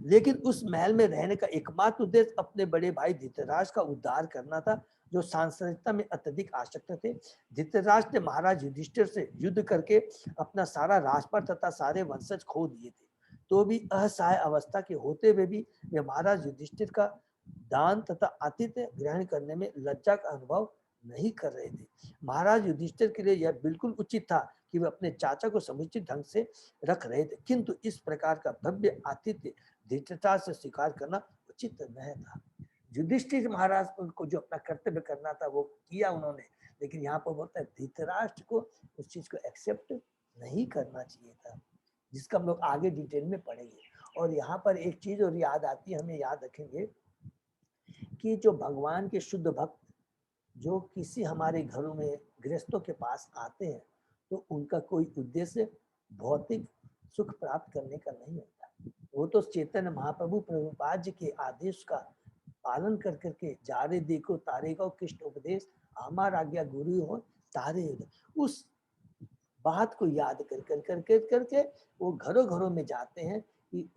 लेकिन उस महल में रहने का एकमात्र उद्देश्य अपने बड़े भाई धृतराष्ट्र का उद्धार करना था, जो सांसारिकता में अत्यधिक आसक्त थे। धृतराष्ट्र ने महाराज युधिष्ठिर से युद्ध करके अपना सारा राजपाट तथा सारे वंशज खो दिए थे, तो भी असहाय अवस्था के होते हुए भी वे महाराज युधिष्ठिर का दान तथा आतिथ्य ग्रहण करने में लज्जा का अनुभव नहीं कर रहे थे। महाराज युधिष्ठिर के लिए यह बिल्कुल उचित था कि वे अपने चाचा को समुचित ढंग से रख रहे थे, किंतु इस प्रकार का भव्य आतिथ्य धृतराष्ट्र से स्वीकार करना उचित नहीं था। युधिष्ठिर महाराज को जो अपना कर्तव्य करना था वो किया उन्होंने, लेकिन यहाँ पर बोलता है धृतराष्ट्र को उस चीज को एक्सेप्ट नहीं करना चाहिए था, जिसका हम लोग आगे डिटेल में पढ़ेंगे। और यहाँ पर एक चीज और याद आती है, हमें याद रखेंगे कि जो भगवान के शुद्ध भक्त जो किसी हमारे घरों में गृहस्थों के पास आते हैं, तो उनका कोई उद्देश्य भौतिक सुख प्राप्त करने का नहीं होता। वो तो चैतन्य महाप्रभु प्रभुपाद जी के आदेश का पालन कर करके जा रे देखो तारे का कृष्ण उपदेश, हमार आज्ञा गुरु हो तारे, उस बात को याद करके वो घरों घरों में जाते हैं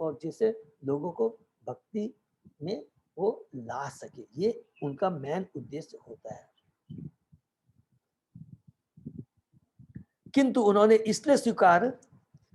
और जिससे लोगों को भक्ति में वो ला सके, ये उनका मेन उद्देश्य होता है। किंतु उन्होंने इसलिए स्वीकार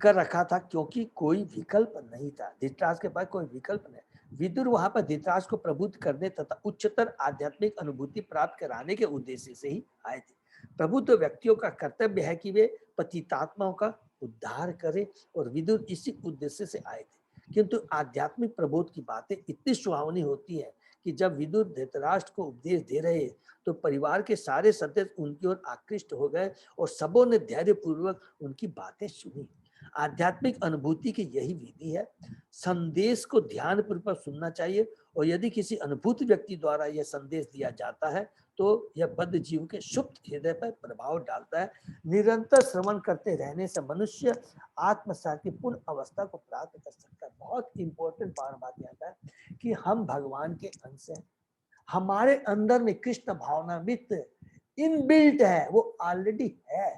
कर रखा था क्योंकि कोई विकल्प नहीं था, धृतराष्ट्र के पास कोई विकल्प नहीं। विदुर वहां पर धृतराष्ट्र को प्रबुद्ध करने तथा उच्चतर आध्यात्मिक अनुभूति प्राप्त कराने के उद्देश्य से ही आए थे। प्रबुद्ध व्यक्तियों का कर्तव्य है कि वे पतितात्माओं का उद्धार करें और विदुर इसी उद्देश्य से आए थे। किंतु आध्यात्मिक प्रबोध की बातें इतनी सुहावनी होती है कि जब विदुर धृतराष्ट्र को उपदेश दे रहे तो परिवार के सारे सदस्य उनकी ओर आकृष्ट हो गए और सबों ने धैर्य पूर्वक उनकी बातें सुनी। आध्यात्मिक अनुभूति की यही विधि है। संदेश को ध्यान पूर्वक सुनना चाहिए और यदि किसी अनुभूत व्यक्ति द्वारा यह संदेश दिया जाता है तो यह बद्ध जीव के सुप्त हृदय पर प्रभाव डालता है। निरंतर श्रवण करते रहने से मनुष्य आत्मसात की पूर्ण अवस्था को प्राप्त कर सकता है। बहुत इंपॉर्टेंट बात यहाँ है कि हम भगवान के अंश हैं, हमारे अंदर में कृष्ण भावनामृत इनबिल्ट है, वो ऑलरेडी है,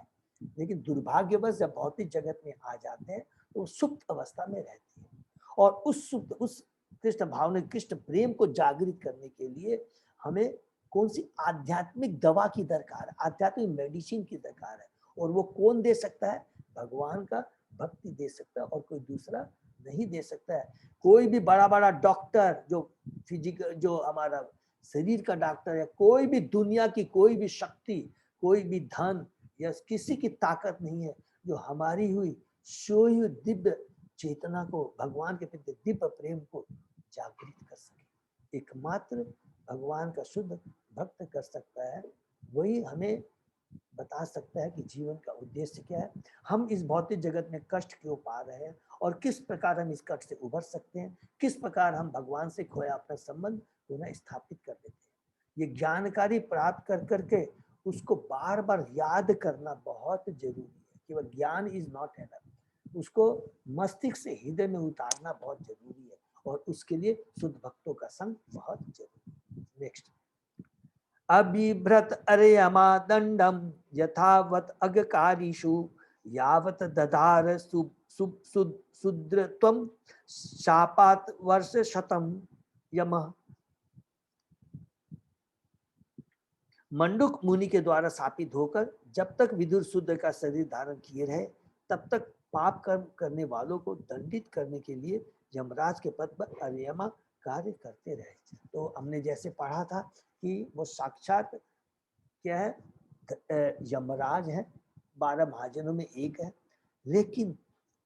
लेकिन दुर्भाग्यवश जब भौतिक जगत में आ जाते हैं तो सुप्त अवस्था में रहती है। और उस कृष्ण भावना कृष्ण प्रेम को जागृत करने के लिए हमें कौन सी आध्यात्मिक दवा की दरकार है, आध्यात्मिक मेडिसिन की दरकार है, और वो कौन दे सकता है? भगवान का भक्ति दे सकता है और कोई दूसरा नहीं दे सकता है। कोई भी बड़ा बड़ा डॉक्टर जो फिजिकल जो हमारा शरीर का डॉक्टर है, कोई भी दुनिया की कोई भी शक्ति, कोई भी धन या किसी की ताकत नहीं है जो हमारी हुई सोई हुई दिव्य चेतना को, भगवान के प्रति दिव्य प्रेम को जागृत कर सके। एकमात्र भगवान का शुद्ध भक्त कर सकता है, वही हमें बता सकता है कि जीवन का उद्देश्य क्या है, हम इस भौतिक जगत में कष्ट क्यों पा रहे हैं और किस प्रकार हम इस कष्ट से उभर सकते हैं, किस प्रकार हम भगवान से खोया अपना संबंध पुनः स्थापित कर देते हैं। ये ज्ञानकारी प्राप्त कर करके उसको बार बार याद करना बहुत जरूरी है। केवल ज्ञान इज नॉट एनफ, उसको मस्तिष्क से हृदय में उतारना बहुत जरूरी है और उसके लिए शुद्ध भक्तों का संग बहुत जरूरी है। नेक्स्ट, अबिभ्रत अरेयमा दंडम यथावत अगकारीषु यावत दधार सुद्रत्वम शापात वर्ष शतम यमः। मंडुक मुनि के द्वारा शापित होकर जब तक विदुर शुद्र का शरीर धारण किए रहे तब तक पाप कर्म करने वालों को दंडित करने के लिए यमराज के पद पर अरियमा कार्य करते रहे। तो हमने जैसे पढ़ा था कि वो साक्षात क्या है, यमराज है, 12 महाजनों में एक है, लेकिन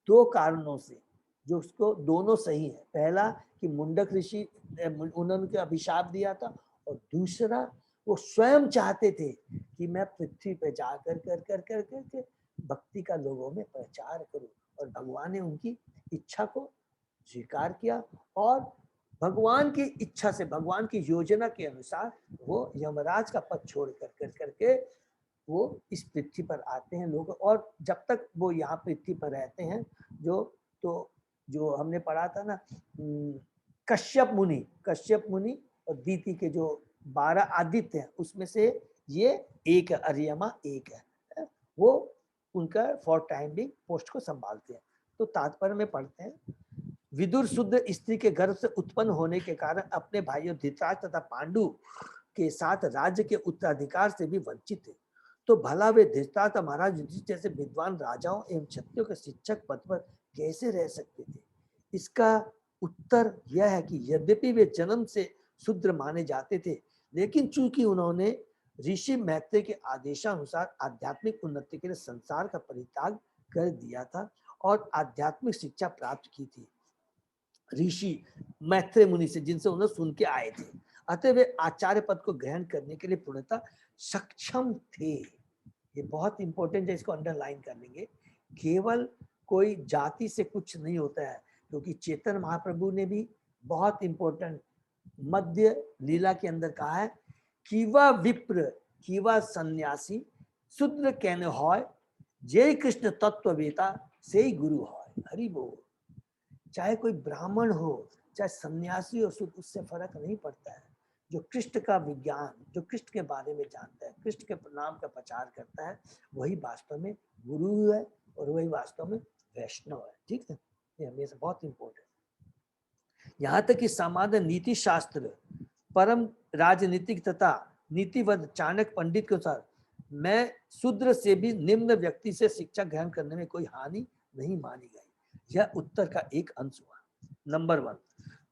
दो कारणों से जो उसको दोनों सही है। पहला कि मुंडक ऋषि उन्होंने अभिशाप दिया था और दूसरा वो स्वयं चाहते थे कि मैं पृथ्वी पे जाकर कर भक्ति का लोगों में प्रचार करो। और भगवान ने उनकी इच्छा को स्वीकार किया और भगवान की इच्छा से, भगवान की योजना के अनुसार वो यमराज का पद छोड़ कर करके वो इस पृथ्वी पर आते हैं लोग। और जब तक वो यहाँ पृथ्वी पर रहते हैं, जो हमने पढ़ा था ना, कश्यप मुनि और दीति के जो 12 आदित्य हैं, उसमें से ये एक है, अर्यमा एक है, वो उनका फॉर टाइम बिंग पोस्ट को संभालते हैं। तो तात्पर्य में पढ़ते हैं, विदुर शुद्ध स्त्री के गर्भ से उत्पन्न होने के कारण अपने भाइयों धृतराष्ट्र तथा पांडु के साथ राज्य के उत्तराधिकार से भी वंचित थे। तो भला वे धृतराष्ट्र महाराज युधिष्ठिर जैसे विद्वान राजाओं एवं क्षत्रियों के शिक्षक पद पर कैसे रह सकते थे? इसका उत्तर यह है कि यद्यपि वे जन्म से शूद्र माने जाते थे, लेकिन चूंकि उन्होंने ऋषि मैत्रेय के आदेशानुसार आध्यात्मिक उन्नति के लिए संसार का परित्याग कर दिया था और आध्यात्मिक शिक्षा प्राप्त की थी ऋषि मैत्रेय मुनि से, जिनसे उन्हें सुन के आए थे। अतः वे आचार्य पद को ग्रहण करने के लिए पूर्णतः सक्षम थे। ये बहुत इंपॉर्टेंट है, इसको अंडरलाइन कर लेंगे। केवल कोई जाति से कुछ नहीं होता है, क्योंकि चेतन महाप्रभु ने भी बहुत इंपॉर्टेंट मध्य लीला के अंदर कहा है, कीवा विप्र कीवा सन्यासी शूद्र कहने होय, जय कृष्ण तत्ववेता से ही गुरु होय। हरि बोल। चाहे कोई ब्राह्मण हो, चाहे सन्यासी हो, शूद्र, उससे फर्क नहीं पड़ता है। जो कृष्ण का विज्ञान, जो कृष्ण के बारे में जानता है, कृष्ण के नाम का प्रचार करता है, वही वास्तव में गुरु है और वही वास्तव में वैष्णव है। ठीक है, ये हमेशा बहुत इंपॉर्टेंट। यहाँ तक कि सामान्य नीति शास्त्र, परम राजनीतिक तथा नीतिवद चाणक्य पंडित के अनुसार मैं शूद्र से भी निम्न व्यक्ति से शिक्षा ग्रहण करने में कोई हानि नहीं मानी गई। यह उत्तर का एक अंश हुआ, नंबर 1।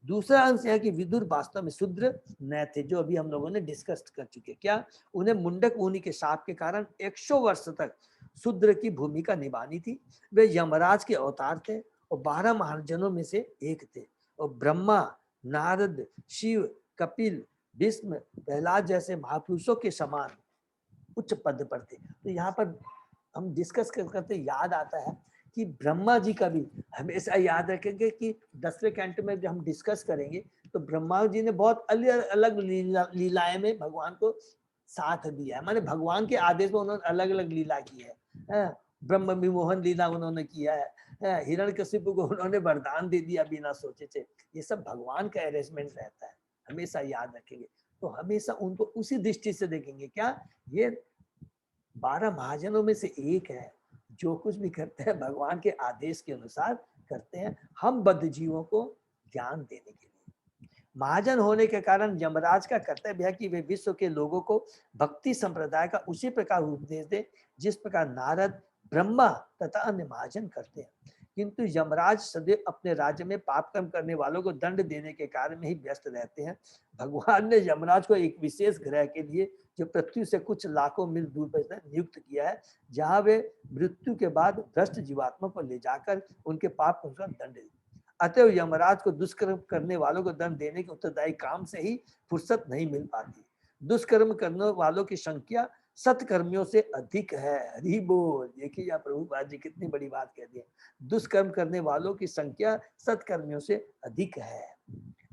दूसरा अंश यह कि विदुर वास्तव में शूद्र न थे, जो अभी हम लोगों ने डिस्कस कर चुके। क्या? उन्हें मुंडक मुनि के शाप के कारण 100 वर्ष तक शूद्र की भूमिका निभानी थी। वे यमराज के अवतार थे और 12 महाजनों में से एक थे और ब्रह्मा, नारद, शिव, कपिल, भीष्म, प्रहलाद जैसे महापुरुषों के समान उच्च पद पर थे। तो यहाँ पर हम डिस्कस करते याद आता है कि ब्रह्मा जी का भी हमेशा याद रखेंगे कि 10वें कैंटो में जब हम डिस्कस करेंगे तो ब्रह्मा जी ने बहुत अलग लीलाएं में भगवान को साथ दिया है। माने भगवान के आदेश में उन्होंने अलग अलग लीला की है। ब्रह्म विमोहन लीला उन्होंने किया है, हिरण्यकशिपु को उन्होंने वरदान दे दिया बिना सोचे थे। ये सब भगवान का अरेंजमेंट रहता है, हमेशा याद रखेंगे। तो हमेशा उनको उसी दृष्टि से देखेंगे। क्या? ये 12 महाजनों में से एक है, जो कुछ भी करते हैं भगवान के आदेश के अनुसार करते हैं, हम बद्ध जीवों को ज्ञान देने के लिए। महाजन होने के कारण यमराज का कर्तव्य है कि वे विश्व के लोगों को भक्ति संप्रदाय का उसी प्रकार उपदेश दे जिस प्रकार नारद, ब्रह्मा तथा अन्य महाजन करते हैं। किंतु यमराज सदैव अपने राज्य में पाप कर्म करने वालों को दंड देने के कार्य में ही व्यस्त रहते हैं। भगवान ने यमराज को एक विशेष ग्रह के लिए, जो पृथ्वी से कुछ लाखों मील दूर पर नियुक्त किया है, जहां वे मृत्यु के बाद भ्रष्ट जीवात्मा को ले जाकर उनके पाप का दंड दे। अतः यमराज को दुष्कर्म करने वालों को दंड देने के उत्तरदायी काम से ही फुर्सत नहीं मिल पाती। दुष्कर्म करने वालों की संख्या सत्कर्मियों से अधिक है। हरि बोल। देखिए यहाँ प्रभुपाद जी कितनी बड़ी बात कह दी है, दुष्कर्म करने वालों की संख्या सत्कर्मियों से अधिक है।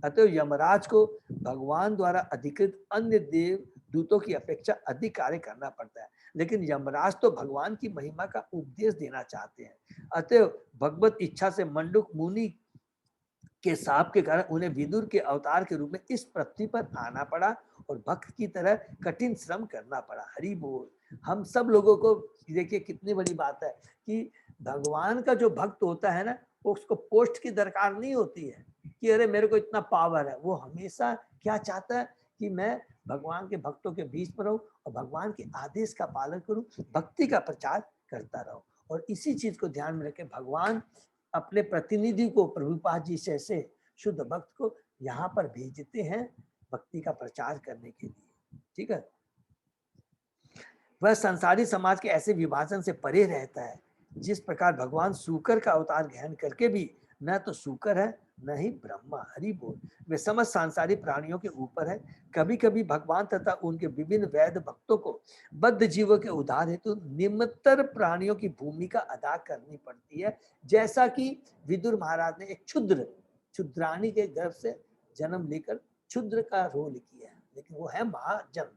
अतः यमराज को भगवान द्वारा अधिकृत अन्य देव दूतों की अपेक्षा अधिक कार्य करना पड़ता है, लेकिन यमराज तो भगवान की महिमा का उपदेश देना चाहते हैं। अतः भगवत इच्छा से मंडूक मुनि के शाप के कारण उन्हें विदुर के अवतार के रूप में इस पृथ्वी पर आना पड़ा और भक्त की तरह कठिन श्रम करना पड़ा। हरि बोल। हम सब लोगों को देखिए कितनी बड़ी बात है कि भगवान का जो भक्त होता है ना, उसको पोस्ट की दरकार नहीं होती है कि अरे मेरे को इतना पावर है। वो हमेशा क्या चाहता है कि मैं भगवान के भक्तों के बीच में रहूं और भगवान के आदेश का पालन करूं, भक्ति का प्रचार करता रहूं। और इसी चीज को ध्यान में रखें, भगवान अपने प्रतिनिधि को, प्रभुपाद जी जैसे शुद्ध भक्त को यहाँ पर भेजते हैं भक्ति का प्रचार करने के लिए। ठीक है, वह संसारी समाज के ऐसे विभाजन से परे रहता है। जिस प्रकार भगवान शूकर का अवतार ग्रहण करके भी न तो शूकर है नहीं ब्रह्मा, हरि बोल। वे समस्त सांसारिक प्राणियों के ऊपर है। कभी कभी भगवान तथा उनके विभिन्न वैद भक्तों को बद्ध जीवों के उद्धार हेतु निम्नतर प्राणियों की भूमिका अदा करनी पड़ती है। जैसा कि विदुर महाराज ने एक क्षुद्राणी के गर्भ से जन्म लेकर क्षुद्र का रोल किया है, लेकिन वो है महाजन।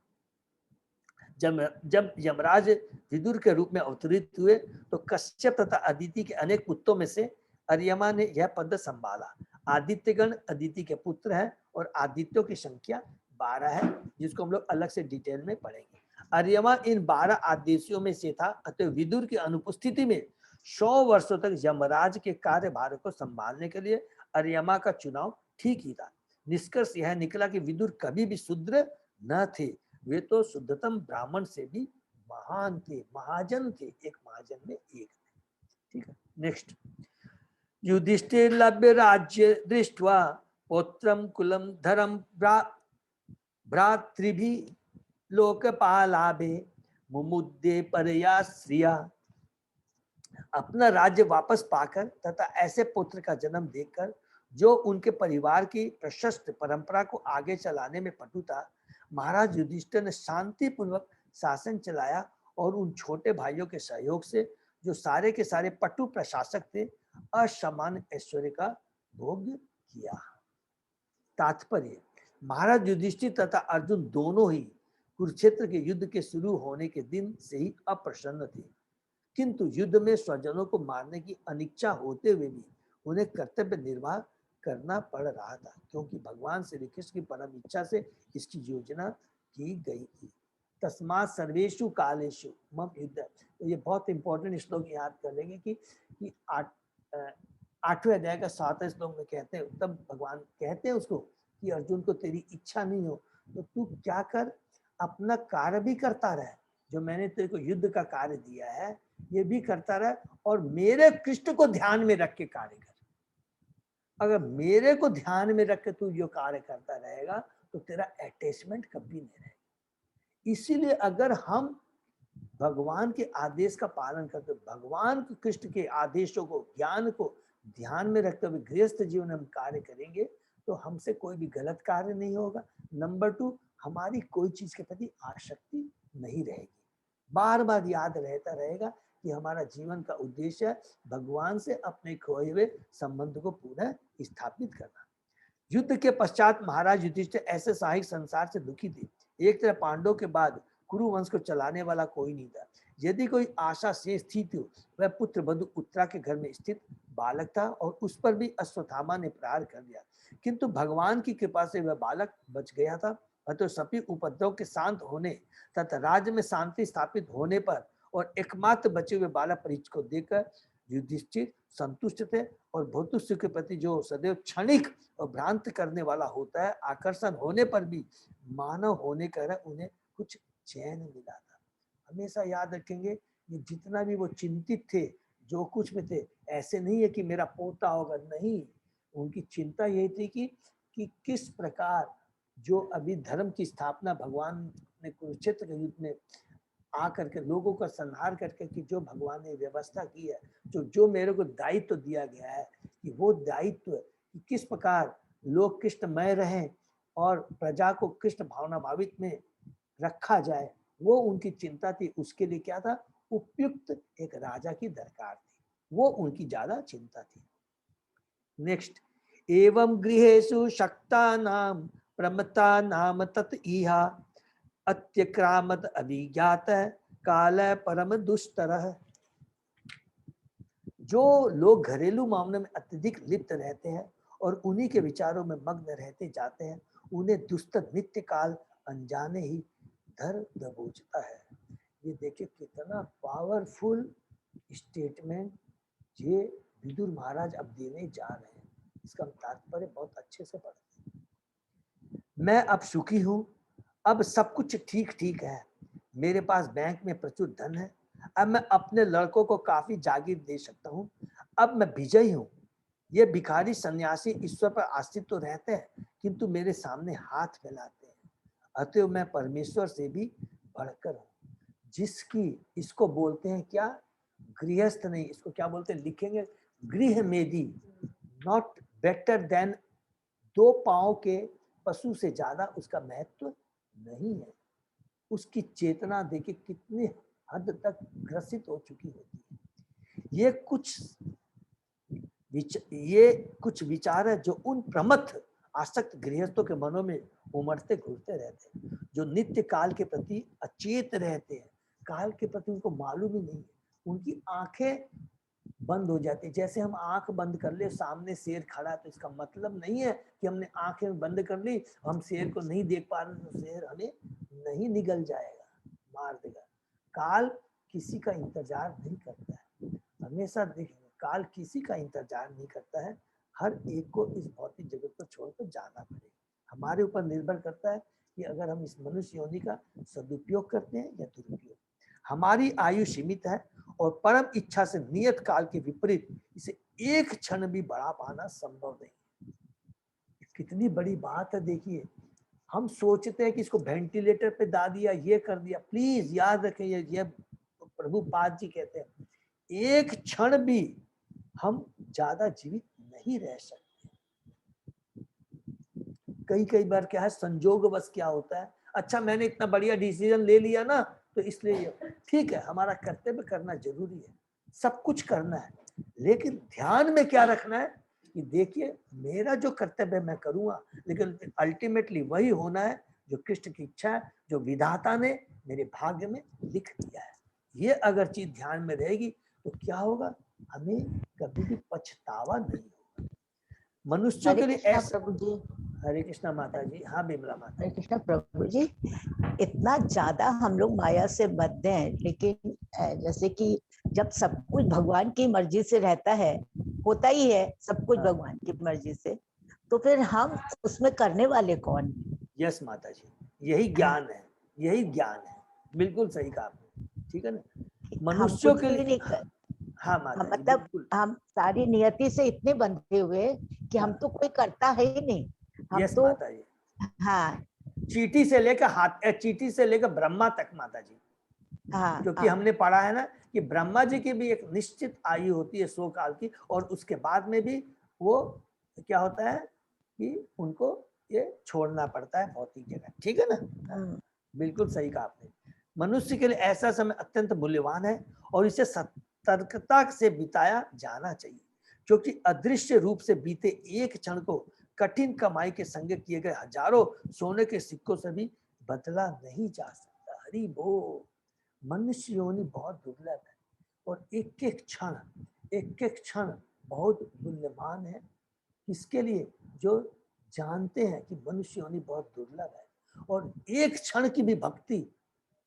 जब यमराज विदुर के रूप में अवतरित हुए तो कश्यप तथा अदिति के अनेक पुत्रों में से अर्यमा ने यह पद संभाला। आदित्यगण अदिति के पुत्र हैं और आदित्यों की संख्या 12 है, जिसको हम लोग अलग से डिटेल में पढ़ेंगे। अर्यमा इन 12 आदेशियों में से था, अतः विदुर की अनुपस्थिति में 100 वर्षों तक यमराज के कार्यभार को संभालने के लिए अर्यमा का चुनाव ठीक ही था। निष्कर्ष यह निकला कि विदुर कभी भी शूद्र न थे, वे तो शुद्धतम ब्राह्मण से भी महान थे, महाजन थे, एक महाजन में एक थे। ठीक है, नेक्स्ट। युधिष्ठिर लभ्य राज्य दृष्ट्वा पौत्रम कुलम धरम भ्रातृभि लोकपालाभे मुमुद्दे परया श्रिया। अपना राज्य वापस पाकर तथा ऐसे पुत्र का जन्म देखकर जो उनके परिवार की प्रशस्त परंपरा को आगे चलाने में पटु था, महाराज युधिष्ठिर ने शांतिपूर्वक शासन चलाया और उन छोटे भाइयों के सहयोग से, जो सारे के सारे पटु प्रशासक थे, असामान्य ऐश्वर्य का भोग किया। तात्पर्य, महाराज युधिष्ठिर तथा अर्जुन दोनों ही कुरुक्षेत्र के युद्ध के शुरू होने के दिन से ही अप्रसन्न थे, किंतु युद्ध में स्वजनों को मारने की अनिच्छा होते हुए भी उन्हें कर्तव्य निर्वाह करना पड़ रहा था, क्योंकि भगवान श्री कृष्ण की परम इच्छा से इसकी योजना की गई थी। तस्मात् सर्वेषु कालेषु मम युद्ध। तो ये बहुत इंपॉर्टेंट श्लोक याद कर लेंगे कि 8वें अध्याय का 7वें श्लोक में कहते हैं, तब भगवान कहते हैं उसको कि अर्जुन को तेरी इच्छा नहीं हो तो तू क्या कर, अपना कार्य भी करता रहे, जो मैंने तेरे को युद्ध का कार्य दिया है ये भी करता रहे, और मेरे कृष्ण को ध्यान में रख के कार्य कर। अगर मेरे को ध्यान में रख के तू जो कार्य करता रहेगा तो तेरा अटैचमेंट कभी नहीं रहेगा। इसीलिए अगर हम भगवान के आदेश का पालन करते, भगवान कृष्ण के आदेशों को, ज्ञान को ध्यान में रखते हुए गृहस्थ जीवन में हम कार्य करेंगे तो हमसे कोई भी गलत कार्य नहीं होगा। नंबर 2, हमारी कोई चीज के प्रति आसक्ति नहीं रहेगी। बार बार याद रहता रहेगा कि हमारा जीवन का उद्देश्य है भगवान से अपने खोए हुए संबंध को पुनः स्थापित करना। युद्ध के पश्चात महाराज युधिष्ठिर ऐसे साहिक संसार से दुखी थे। एक तरह पांडवों के बाद कुरु वंश को चलाने वाला कोई नहीं था। यदि कोई आशा शेष थी तो वह पुत्र बंधु उत्तरा के घर में स्थित बालक था, और उस पर भी अश्वत्थामा ने प्रहार कर दिया, किंतु भगवान की कृपा से वह बालक बच गया था। अतः सभी उपद्रव के शांत होने तथा राज्य में शांति स्थापित होने पर और एकमात्र बचे हुए बालक परीक्ष को देखकर युधिष्ठिर संतुष्ट थे, और भौतुष्य के प्रति जो सदैव क्षणिक और भ्रांत करने वाला होता है, आकर्षण होने पर भी मानव होने कर उन्हें कुछ चैन मिला था। हमेशा याद रखेंगे कि जितना भी वो चिंतित थे, जो कुछ में थे, ऐसे नहीं है कि मेरा पोता होगा, नहीं, उनकी चिंता यही थी कि किस प्रकार जो अभी धर्म की स्थापना भगवान ने कुरुक्षेत्र के युद्ध में आकर के लोगों का संहार करके कि जो भगवान ने व्यवस्था की है, जो मेरे को दायित्व दिया गया है, कि वो दायित्व कि किस प्रकार लोग कृष्णमय रहें और प्रजा को कृष्ण भावना भावित में रखा जाए, वो उनकी चिंता थी। उसके लिए क्या था, उपयुक्त एक राजा की दरकार थी, वो उनकी ज्यादा चिंता थी। नेक्स्ट, एवं गृहेषु शक्तानां प्रमत्तानां तत इहा अत्यक्रामत अभिज्ञात काल परम दुष्तर। जो लोग घरेलू मामले में अत्यधिक लिप्त रहते हैं और उन्हीं के विचारों में मग्न रहते जाते हैं, उन्हें दुष्तर नित्य काल अनजाने ही धर दबोचता है। ये देखिए कितना पावरफुल स्टेटमेंट ये विदुर महाराज अब देने जा रहे हैं। इसका तात्पर्य बहुत अच्छे से पढ़ते हैं। मैं अब सुखी हूँ, अब सब कुछ ठीक ठीक है, मेरे पास बैंक में प्रचुर धन है, अब मैं अपने लड़कों को काफी जागीर दे सकता हूँ, अब मैं विजयी हूँ। ये भिखारी सन्यासी ईश्वर पर आश्रित तो रहते हैं, किंतु मेरे सामने हाथ फैलाते हैं, अतः मैं परमेश्वर से भी बढ़कर हूँ। जिसकी, इसको बोलते हैं क्या, गृहस्थ नहीं, इसको क्या बोलते हैं, लिखेंगे गृह मेदी, नॉट बेटर देन 2 पांव के पशु से ज्यादा उसका महत्व नहीं है। उसकी चेतना देखिए कितनी हद तक ग्रसित हो चुकी होती है। ये कुछ विचार है जो उन प्रमथ आसक्त गृहस्थों के मनों में उमड़ते घूरते रहते हैं, जो नित्य काल के प्रति अचेत रहते हैं। काल के प्रति उनको मालूम ही नहीं है। उनकी आंखें बंद हो जाती है। जैसे हम आंख बंद कर ले, सामने शेर खड़ा है, तो इसका मतलब नहीं है कि हमने आंखें बंद कर ली, हम शेर को नहीं देख पा रहे तो शेर हमें नहीं निगल जाएगा, मार देगा। काल किसी का इंतजार नहीं करता है। हमेशा देखिए, काल किसी का इंतजार नहीं करता है। हर एक को इस भौतिक जगत को छोड़कर जाना पड़ेगा। हमारे ऊपर निर्भर करता है कि अगर हम इस मनुष्य योनि का सदुपयोग करते हैं या दुरुपयोग। हमारी आयु सीमित है और परम इच्छा से नियत काल के विपरीत इसे एक क्षण भी बढ़ा पाना संभव नहीं। कितनी बड़ी बात है। देखिए, हम सोचते हैं कि इसको वेंटिलेटर पे दा दिया, ये कर दिया। प्लीज याद रखें, ये प्रभुपाद जी कहते हैं, एक क्षण भी हम ज्यादा जीवित नहीं रह सकते। कई बार क्या है, संजोगवश क्या होता है, अच्छा मैंने इतना बढ़िया डिसीजन ले लिया ना, तो इसलिए ठीक है, हमारा कर्तव्य करना जरूरी है, सब कुछ करना है, लेकिन ध्यान में क्या रखना है कि देखिए मेरा जो कर्तव्य मैं करूंगा, लेकिन अल्टीमेटली वही होना है जो कृष्ण की इच्छा है, जो विधाता ने मेरे भाग्य में लिख दिया है। ये अगर चीज ध्यान में रहेगी तो क्या होगा, हमें कभी भी पछतावा नहीं होगा। मनुष्यों के लिए ऐसा। प्रभु जी, हरे कृष्णा माता जी। हाँ बिमला माता। हरे कृष्णा प्रभु जी, इतना ज्यादा हम लोग माया से बद्ध हैं, लेकिन जैसे कि जब सब कुछ भगवान की मर्जी से रहता है, होता ही है सब कुछ भगवान की मर्जी से, तो फिर हम उसमें करने वाले कौन? यस माता जी, यही ज्ञान है, यही ज्ञान है। बिल्कुल सही कहा आपने, ठीक है ना। मनुष्यों के लिए हाँ माता जी, मतलब बिल्कुल। हम सारी नियति से इतने बंधे हुए कि हम तो कोई करता है ही नहीं। हम यस तो माता जी, हाँ, चींटी से लेकर ब्रह्मा तक माता जी। हाँ, क्योंकि हमने पढ़ा है ना कि ब्रह्मा जी की भी एक निश्चित आयु होती है 100 काल की, और उसके बाद में भी वो क्या होता है कि उनको ये छोड़ना पड़ता है भौतिक जगह, ठीक है ना। बिल्कुल सही कहा आपने। मनुष्य के लिए ऐसा समय अत्यंत मूल्यवान है और इसे सतर्कता से बिताया जाना चाहिए, क्योंकि अदृश्य रूप से बीते एक क्षण को कठिन कमाई के संग किए गए हजारों सोने के सिक्कों से भी बदला नहीं जा सकता। हरि बोल। मनुष्य योनि बहुत दुर्लभ है और एक एक क्षण बहुत मूल्यवान है। किसके लिए? जो जानते हैं कि मनुष्य योनि बहुत दुर्लभ है, और एक क्षण की भी भक्ति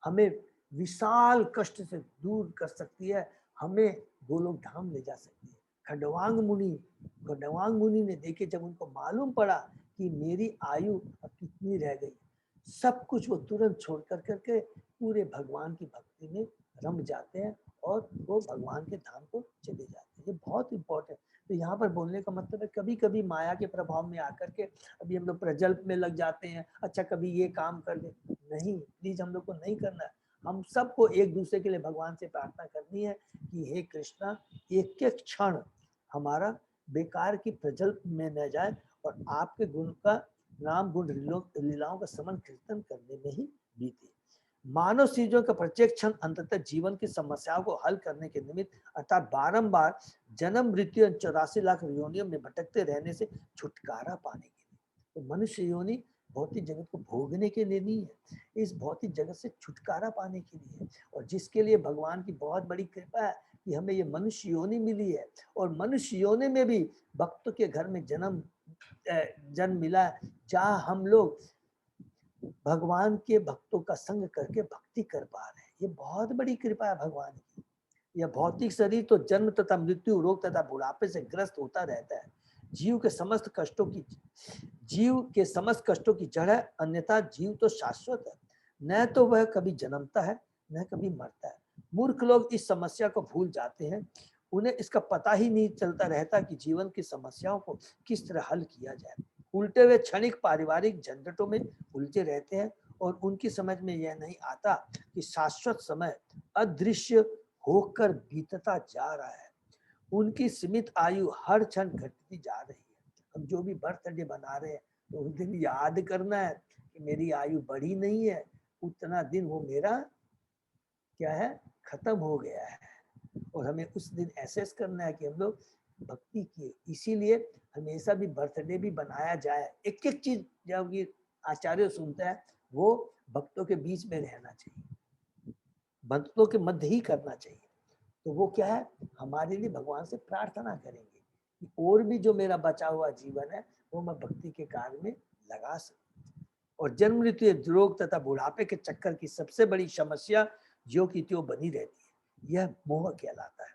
हमें विशाल कष्ट से दूर कर सकती है, हमें गोलोक धाम ले जा सकती है। खंडवांग मुनि ने देखे, जब उनको मालूम पड़ा कि मेरी आयु अब कितनी रह गई, सब कुछ वो तुरंत छोड़ करके पूरे भगवान की भक्ति में रम जाते हैं और वो भगवान के धाम को चले जाते हैं। ये बहुत इंपॉर्टेंट। तो यहाँ पर बोलने का मतलब है, कभी कभी माया के प्रभाव में आकर के अभी हम लोग प्रजल्प में लग जाते हैं, अच्छा कभी ये काम कर ले, नहीं, प्लीज हम लोग को नहीं करना है। हम सबको एक दूसरे के लिए भगवान से प्रार्थना करनी है कि हे कृष्णा, एक एक क्षण हमारा बेकार की प्रजल्प में न जाए और आपके गुण का नाम गुण लीलाओं का समन कीर्तन करने में ही बीते। मानव चीजों का प्रत्येक क्षण अंततः जीवन की समस्याओं को हल करने के निमित्त अर्थात बारंबार जन्म मृत्यु 84 लाख योनियों में भटकते रहने से छुटकारा पाने के लिए। तो मनुष्य योनि भौतिक जगत को भोगने के लिए नहीं है, इस भौतिक जगत से छुटकारा पाने के लिए है, और जिसके लिए भगवान की बहुत बड़ी कृपा है कि हमें ये मनुष्य योनि मिली है। और मनुष्य योनि में भी भक्तों के घर में जन्म मिला, जहाँ हम लोग भगवान के भक्तों का संग करके भक्ति कर पा रहे हैं। ये बहुत बड़ी कृपा है भगवान की। यह भौतिक शरीर तो जन्म तथा मृत्यु, रोग तथा बुढ़ापे से ग्रस्त होता रहता है। जीव के समस्त कष्टों की जड़ है, अन्यथा जीव तो शाश्वत है, न तो वह कभी जन्मता है न कभी मरता है। मूर्ख लोग इस समस्या को भूल जाते हैं, उन्हें इसका पता ही नहीं चलता रहता कि जीवन की समस्याओं को किस तरह हल किया जाए। उल्टे वे क्षणिक पारिवारिक झंझटों में उलझे रहते हैं और उनकी समझ में यह नहीं आता कि शाश्वत समय अदृश्य होकर बीतता जा रहा है। उनकी सीमित आयु हर क्षण घटती जा रही है। हम जो भी बर्थडे बना रहे हैं तो उस दिन याद करना है कि मेरी आयु बढ़ी नहीं है, उतना दिन वो मेरा क्या है, खत्म हो गया है। और हमें उस दिन एसेस करना है कि हम लोग भक्ति किए। इसीलिए हमेशा भी बर्थडे भी बनाया जाए, एक एक चीज जब ये आचार्य सुनता है वो भक्तों के बीच में रहना चाहिए, भक्तों के मध्य ही करना चाहिए। तो वो क्या है, हमारे लिए भगवान से प्रार्थना करेंगे कि और भी जो मेरा बचा हुआ जीवन है वो मैं भक्ति के कार्य में लगा सकूं। और जन्म मृत्यु रोग तथा बुढ़ापे के चक्कर की सबसे बड़ी समस्या जो की त्यों बनी रहती है, यह मोह कहलाता है।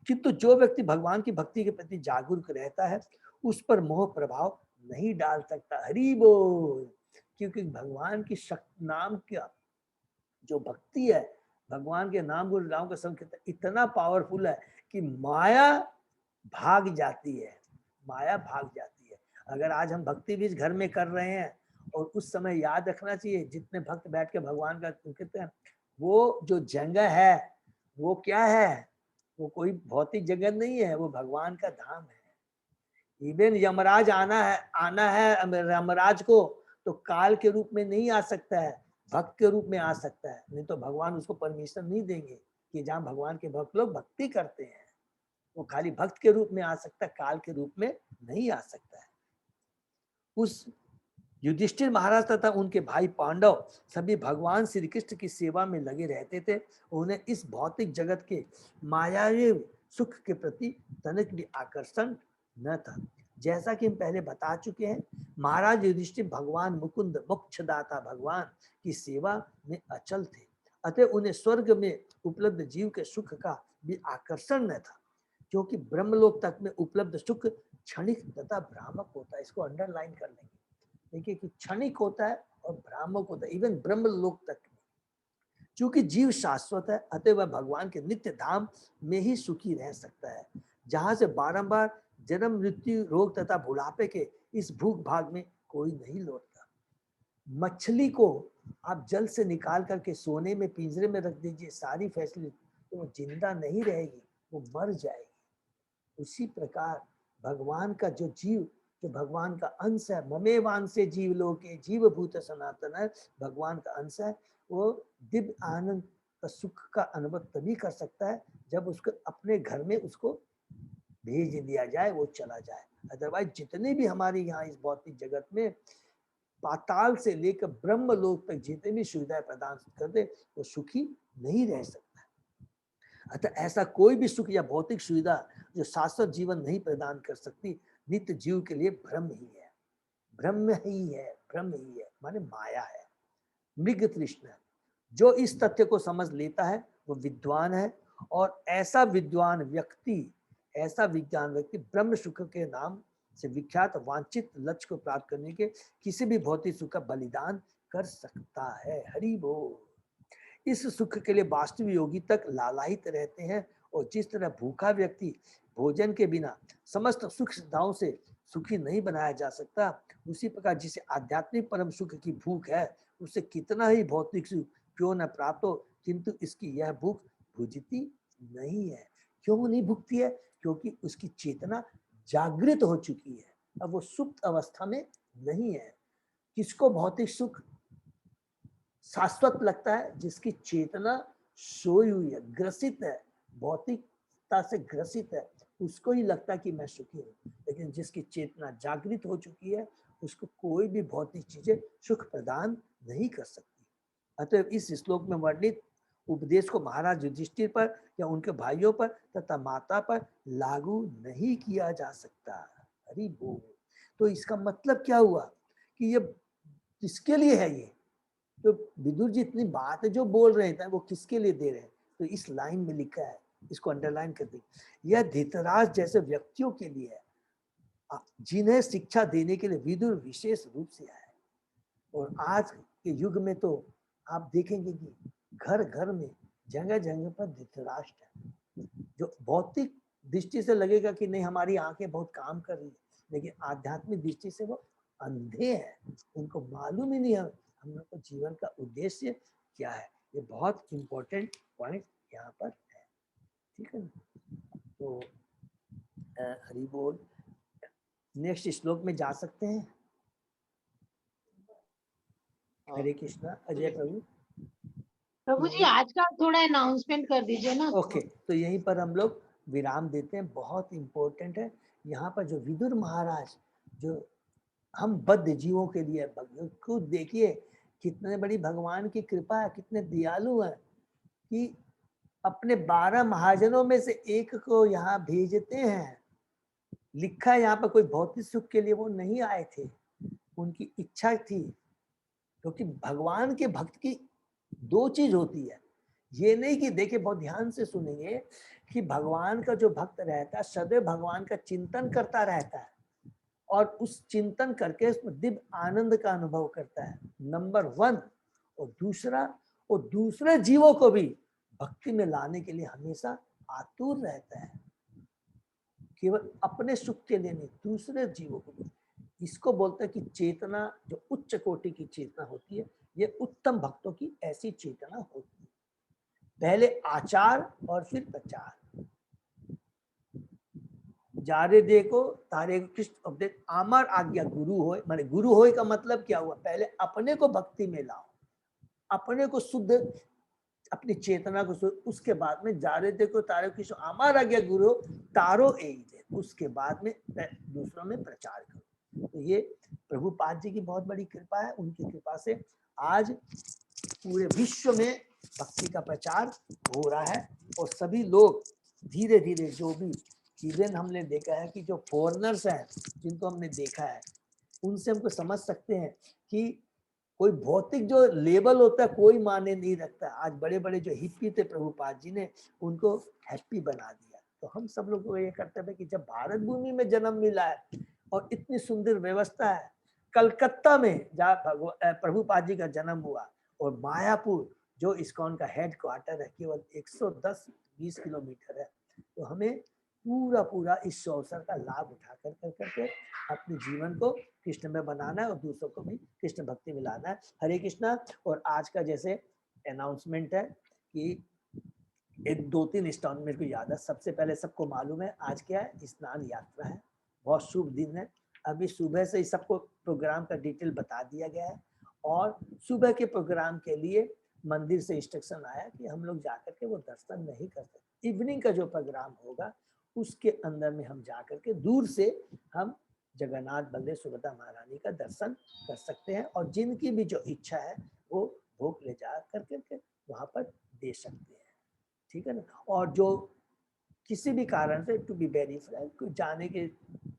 किंतु जो व्यक्ति भगवान की भक्ति के प्रति जागरूक रहता है उस पर मोह प्रभाव नहीं डाल सकता। हरि बोल। क्योंकि भगवान की नाम का जो भक्ति है, भगवान के नाम गुण नाम का संकीर्तन इतना पावरफुल है कि माया भाग जाती है, माया भाग जाती है। अगर आज हम भक्ति बीज घर में कर रहे हैं और उस समय याद रखना चाहिए जितने भक्त बैठ के भगवान का संकीर्तन, वो जो जगह है वो क्या है, वो कोई भौतिक जगत नहीं है, वो भगवान का धाम है। इवन यमराज आना है यमराज को तो काल के रूप में नहीं आ सकता है, भक्त के रूप में आ सकता है। नहीं तो भगवान उसको परमिशन नहीं देंगे कि जहाँ भगवान के भक्त लोग भक्ति करते हैं वो खाली भक्त के रूप में आ सकता है, काल के रूप में नहीं आ सकता है। उस युधिष्ठिर महाराज तथा उनके भाई पांडव सभी भगवान श्री कृष्ण की सेवा में लगे रहते थे। उन्हें इस भौतिक जगत के मायावी सुख के प्रति तनिक भी आकर्षण न था। जैसा कि हम पहले बता चुके हैं, महाराज युधिष्ठिर भगवान मुकुंद मोक्षदाता भगवान की सेवा में अचल थे, अतः उन्हें स्वर्ग में उपलब्ध जीव के सुख का भी आकर्षण न था, क्योंकि ब्रह्मलोक तक में उपलब्ध सुख क्षणिक तथा भ्रामक होता है। इसको अंडरलाइन कर लेंगे, देखिए कि क्षणिक होता है और भ्रामक होता है, इवन ब्रह्मलोक तक में। क्योंकि जीव शाश्वत है, अतः वह भगवान के नित्य धाम में ही सुखी रह सकता है, जहां से बारंबार जन्म मृत्यु रोग तथा बुढ़ापे के इस भूख भाग में कोई नहीं लौटता। मछली को आप जल से निकाल करके सोने में पिंजरे में रख दीजिए, सारी फैसिलिटी, तो वो जिंदा नहीं रहेगी, वो मर जाएगी। उसी प्रकार भगवान का जो जीव, जो भगवान का अंश है, ममेवांशे जीव लोके जीव भूत सनातन है, भगवान का अंश है, वो दिव्य आनंद का सुख का अनुभव तभी कर सकता है जब उसको अपने घर में उसको भेज दिया जाए, वो चला जाए। अदरवाइज जितने भी हमारे यहाँ इस भौतिक जगत में पाताल से लेकर ब्रह्म लोक तक जितने भी सुविधाएं प्रदान कर दे, वो सुखी नहीं रह सकता। अतः ऐसा कोई भी सुख या भौतिक सुविधा जो शाश्वत जीवन नहीं प्रदान कर सकती, नित्य जीव के लिए भ्रम ही है, ब्रह्म ही है, भ्रम ही है, माने माया है, मृग तृष्णा। जो इस तथ्य को समझ लेता है वो विद्वान है, और ऐसा विद्वान व्यक्ति ब्रह्म सुख के नाम से विख्यात वांछित लक्ष्य को प्राप्त करने के किसी भी भौतिक सुख का बलिदान कर सकता है। हरि बोल। इस सुख के लिए वास्तविक योगी तक लालायित रहते हैं, और जिस तरह भूखा व्यक्ति भोजन के बिना समस्त सुख सुविधाओं से सुखी नहीं बनाया जा सकता, उसी प्रकार जिसे आध्यात्मिक परम सुख की भूख है, उसे कितना ही भौतिक सुख क्यों न प्राप्त हो, किंतु इसकी यह भूख भुजती नहीं है। क्यों नहीं भुगती है? क्योंकि उसकी चेतना जागृत हो चुकी है, अब वो सुप्त अवस्था में नहीं है। किसको भौतिक सुख शाश्वत लगता है? जिसकी चेतना सोई हुई है, ग्रसित है, भौतिकता से ग्रसित है, उसको ही लगता है कि मैं सुखी हूँ। लेकिन जिसकी चेतना जागृत हो चुकी है, उसको कोई भी भौतिक चीजें सुख प्रदान नहीं कर सकती। अतः इस श्लोक में वर्णित उपदेश को महाराज युधिष्ठिर पर या उनके भाइयों पर तथा माता पर लागू नहीं किया जा सकता। हरि बोल। तो इसका मतलब क्या हुआ कि ये किसके लिए है? ये तो विदुर जी इतनी बात जो बोल रहे थे वो किसके लिए दे रहे हैं? तो इस लाइन में लिखा है, इसको अंडरलाइन कर दें, यह धृतराज जैसे व्यक्तियों के लिए है जिन्हें शिक्षा देने के लिए विदुर विशेष रूप से आए। और आज के युग में तो आप देखेंगे कि घर घर में जगह जगह पर धृतराष्ट्र है, जो भौतिक दृष्टि से लगेगा कि नहीं हमारी आंखें बहुत काम कर रही है, लेकिन आध्यात्मिक दृष्टि से वो अंधे हैं, उनको मालूम ही नहीं है हम लोग को जीवन का उद्देश्य क्या है। ये बहुत इंपॉर्टेंट पॉइंट यहाँ पर है, ठीक है ना? तो हरि बोल। नेक्स्ट श्लोक में जा सकते हैं। हरे कृष्णा। अजय प्रभु। प्रभु जी आज का थोड़ा अनाउंसमेंट कर दीजिए ना। ओके, तो यहीं पर हम लोग विराम देते हैं। बहुत इंपॉर्टेंट है यहाँ पर जो विदुर महाराज, जो हम बद्ध जीवों के लिए खुद देखिए कितने बड़ी भगवान की कृपा है, कितने दयालु है कि अपने 12 महाजनों में से एक को यहाँ भेजते हैं। लिखा है यहाँ पर कोई भौतिक सुख के लिए वो नहीं आए थे, उनकी इच्छा थी, क्योंकि भगवान के भक्त की 2 चीज होती है। ये नहीं कि देखिए, बहुत ध्यान से सुनेंगे कि भगवान का जो भक्त रहता है सदैव भगवान का चिंतन करता रहता है और उस चिंतन करके उसमें दिव्य आनंद का अनुभव करता है, नंबर 1। और दूसरा, वो दूसरे जीवों को भी भक्ति में लाने के लिए हमेशा आतुर रहता है, केवल अपने सुख के लिए नहीं, दूसरे जीवों को भी। इसको बोलते हैं कि चेतना जो उच्च कोटि की चेतना होती है, ये उत्तम भक्तों की ऐसी चेतना होती है। पहले आचार और फिर प्रचार। जारे देखो तारे कृष्ण उपदेश आमर आज्ञा गुरु होए, माने गुरु होए का मतलब क्या हुआ? पहले अपने को भक्ति में लाओ, अपने को शुद्ध, अपनी चेतना को शुद्ध, उसके बाद में जारे देखो तारे कृष्ण आमर आज्ञा गुरु तारो ए दे, उसके बाद में दूसरों में प्रचार करो। तो ये प्रभुपाद जी की बहुत बड़ी कृपा है। उनकी कृपा से आज पूरे विश्व में भक्ति का प्रचार हो रहा है और सभी लोग धीरे धीरे, जो भी इवन हमने देखा है कि जो फॉरेनर्स हैं जिनको हमने देखा है, उनसे हमको समझ सकते हैं कि कोई भौतिक जो लेवल होता है कोई माने नहीं रखता। आज बड़े बड़े जो हिप्पी थे प्रभुपाद जी ने उनको हैप्पी बना दिया। तो हम सब लोगों को ये कर्तव्य है कि जब भारत भूमि में जन्म मिला है और इतनी सुंदर व्यवस्था है, कलकत्ता में जहाँ प्रभुपाद जी का जन्म हुआ और मायापुर जो इस्कॉन का हेड क्वार्टर है केवल 110-20 किलोमीटर है, तो हमें पूरा इस अवसर का लाभ उठा करके अपने जीवन को कृष्ण में बनाना है और दूसरों को भी कृष्ण भक्ति में लाना है। हरे कृष्णा। और आज का जैसे अनाउंसमेंट है कि 1-2-3 स्टॉन मेरे को याद है। सबसे पहले सबको मालूम है आज क्या है, स्नान यात्रा है, बहुत शुभ दिन है। अभी सुबह से ही सबको प्रोग्राम का डिटेल बता दिया गया है और सुबह के प्रोग्राम के लिए मंदिर से इंस्ट्रक्शन आया कि हम लोग जाकर के वो दर्शन नहीं कर सकते। इवनिंग का जो प्रोग्राम होगा उसके अंदर में हम जाकर के दूर से हम जगन्नाथ बलदेव सुभद्रा महारानी का दर्शन कर सकते हैं और जिनकी भी जो इच्छा है वो भोग ले जा करके वहां पर दे सकते हैं, ठीक है ना। और जो किसी भी कारण से टू बी वेरी फ्रैंक कोई जाने के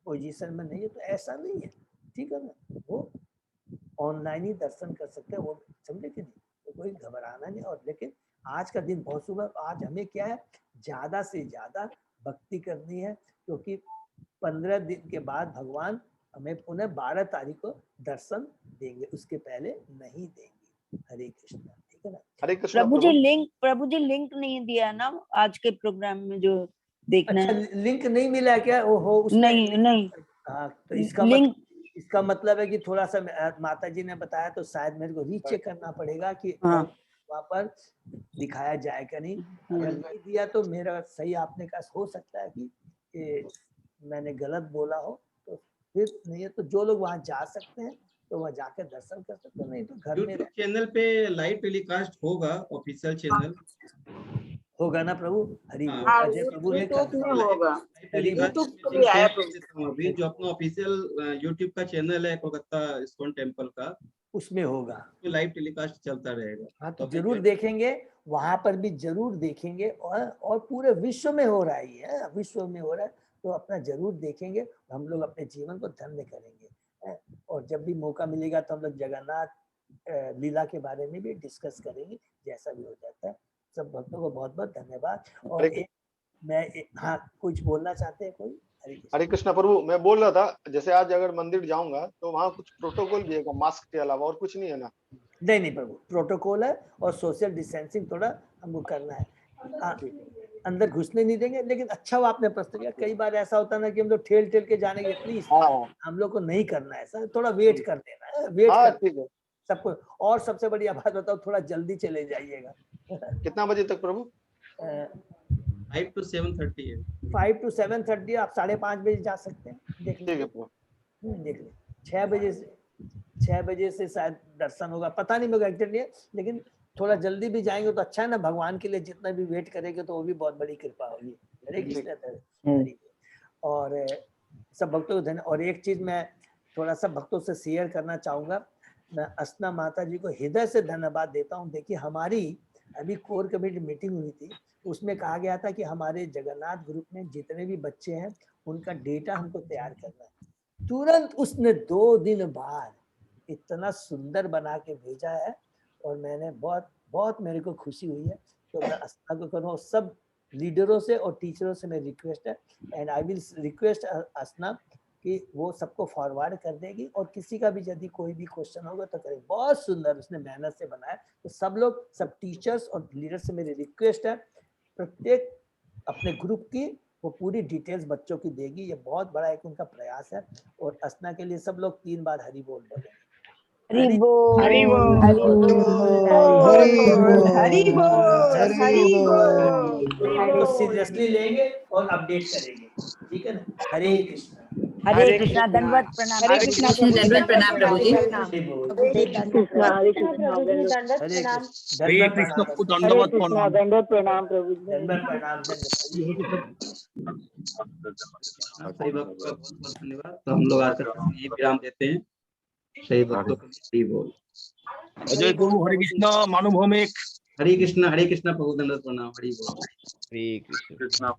पोजीशन में नहीं है तो ऐसा नहीं है, ठीक है ना, वो ऑनलाइन ही दर्शन कर सकते हैं, वो समझे कि नहीं, तो कोई घबराना नहीं। और लेकिन आज का दिन बहुत शुभ है। आज हमें क्या है, ज्यादा से ज्यादा भक्ति करनी है, क्योंकि 15 दिन के बाद भगवान हमें पुनः 12 तारीख को दर्शन देंगे, उसके पहले नहीं देंगे। हरे कृष्ण, ठीक है ना। हरे कृष्ण। प्रभु जी लिंक नहीं दिया ना आज के प्रोग्राम में जो देखना अच्छा, है। लिंक नहीं मिला क्या? ओहो, नहीं हाँ, तो इसका मतलब है कि थोड़ा सा माता जी ने बताया तो शायद मेरे को रीचेक करना पड़ेगा कि हाँ। वहाँ पर दिखाया जाए कि नहीं। अगर नहीं दिया तो मेरा सही आपने कहा, हो सकता है कि मैंने गलत बोला हो, तो फिर नहीं है तो जो लोग वहाँ जा सकते हैं तो वहाँ जाकर दर्शन कर सकते हैं, नहीं तो घर में YouTube चैनल पे लाइव टेलीकास्ट होगा, ऑफिशियल चैनल होगा ना प्रभु। हरि बोल। हाँ, अजय प्रभु ने YouTube में होगा। टेलीकास्ट YouTube पे भी आया अभी जो अपना ऑफिशियल YouTube का चैनल है कोलकाता इस्कॉन टेम्पल का, उसमें होगा, तो लाइव टेलीकास्ट चलता रहेगा। हाँ, तो जरूर देखेंगे, वहां पर भी जरूर देखेंगे। और पूरे विश्व में हो रहा है ये, विश्व में हो रहा है, तो अपना जरूर देखेंगे। हम लोग अपने जीवन को धन्य करेंगे। और जब भी मौका मिलेगा तो हम लोग जगन्नाथ लीला के बारे में भी डिस्कस करेंगे, जैसा भी हो जाता है। सब भक्तों को बहुत बहुत धन्यवाद। और हाँ, कुछ बोलना चाहते हैं कोई? हरे कृष्णा प्रभु, मैं बोल रहा था जैसे आज अगर मंदिर जाऊंगा तो वहाँ कुछ प्रोटोकॉल भी है, मास्क के अलावा और कुछ नहीं है ना? नहीं प्रभु, प्रोटोकॉल है और सोशल डिस्टेंसिंग थोड़ा हमको करना है। अंदर घुसने नहीं देंगे, लेकिन अच्छा वो आपने प्रश्न किया। कई बार ऐसा होता है ना कि हम लोग ठेल के जाने के, प्लीज हम लोग को नहीं करना है ऐसा, थोड़ा वेट कर देना है, वेट कर सबको। और सबसे बढ़िया बात बताओ, थोड़ा जल्दी चले जाइएगा। कितना बजे तक प्रभु? 5 to 7:30 है। 5 to 7:30, आप 5:30 बजे जा सकते हैं। ठीक है प्रभु। देख ले 6 बजे से शायद दर्शन होगा, पता नहीं मेरे को एग्जैक्ट नहीं है, लेकिन थोड़ा जल्दी भी जाएंगे तो अच्छा है ना, भगवान के लिए जितना भी वेट करेंगे तो वो भी बहुत बड़ी कृपा होगी। हरे कृष्ण हरे। और सब भक्तों को धन्यवाद। और एक चीज मैं थोड़ा सा भक्तों से शेयर करना चाहूंगा, मैं अस्ना माता जी को हृदय से धन्यवाद देता हूँ। देखिए हमारी अभी कोर कमेटी मीटिंग हुई थी, उसमें कहा गया था कि हमारे जगन्नाथ ग्रुप में जितने भी बच्चे हैं उनका डेटा हमको तैयार करना है। तुरंत उसने 2 दिन बाद इतना सुंदर बना के भेजा है और मैंने बहुत मेरे को खुशी हुई है। तो मैं अस्ना को करूँ, सब लीडरों से और टीचरों से मेरी रिक्वेस्ट है, एंड आई विल रिक्वेस्ट अस्ना कि वो सबको फॉरवर्ड कर देगी, और किसी का भी यदि कोई भी क्वेश्चन होगा तो करें। बहुत सुंदर उसने मेहनत से बनाया। तो सब लोग, सब टीचर्स और लीडर्स से मेरी रिक्वेस्ट है, प्रत्येक अपने ग्रुप की वो पूरी डिटेल्स बच्चों की देगी। ये बहुत बड़ा एक उनका प्रयास है। और अस्ना के लिए सब लोग 3 बार हरि बोल बोले। हरि बोल हरि बोल, हरि बोल हरि बोल, हरि बोल। तो सीरियसली लेंगे और अपडेट करेंगे, ठीक है ना। हरे कृष्णा। हरे कृष्णा। दंडवत प्रणाम। हरे कृष्णा प्रभु जी, दंडवत प्रणाम प्रभु जी। हरे बोल। हरे कृष्णा हरे कृष्ण को दंडवत प्रणाम। दंडवत प्रणाम प्रभु जी। दंडवत प्रणाम। सही भक्तों का बहुत बहुत धन्यवाद। तो हम लोग आज का सत्संग यहीं विराम देते हैं। सही भक्तों को हरि बोल। अजय गुरु हरे कृष्णा मानु भौमिक। हरे कृष्णा प्रभु दंडवत प्रणाम। हरि बोल। हरे कृष्ण।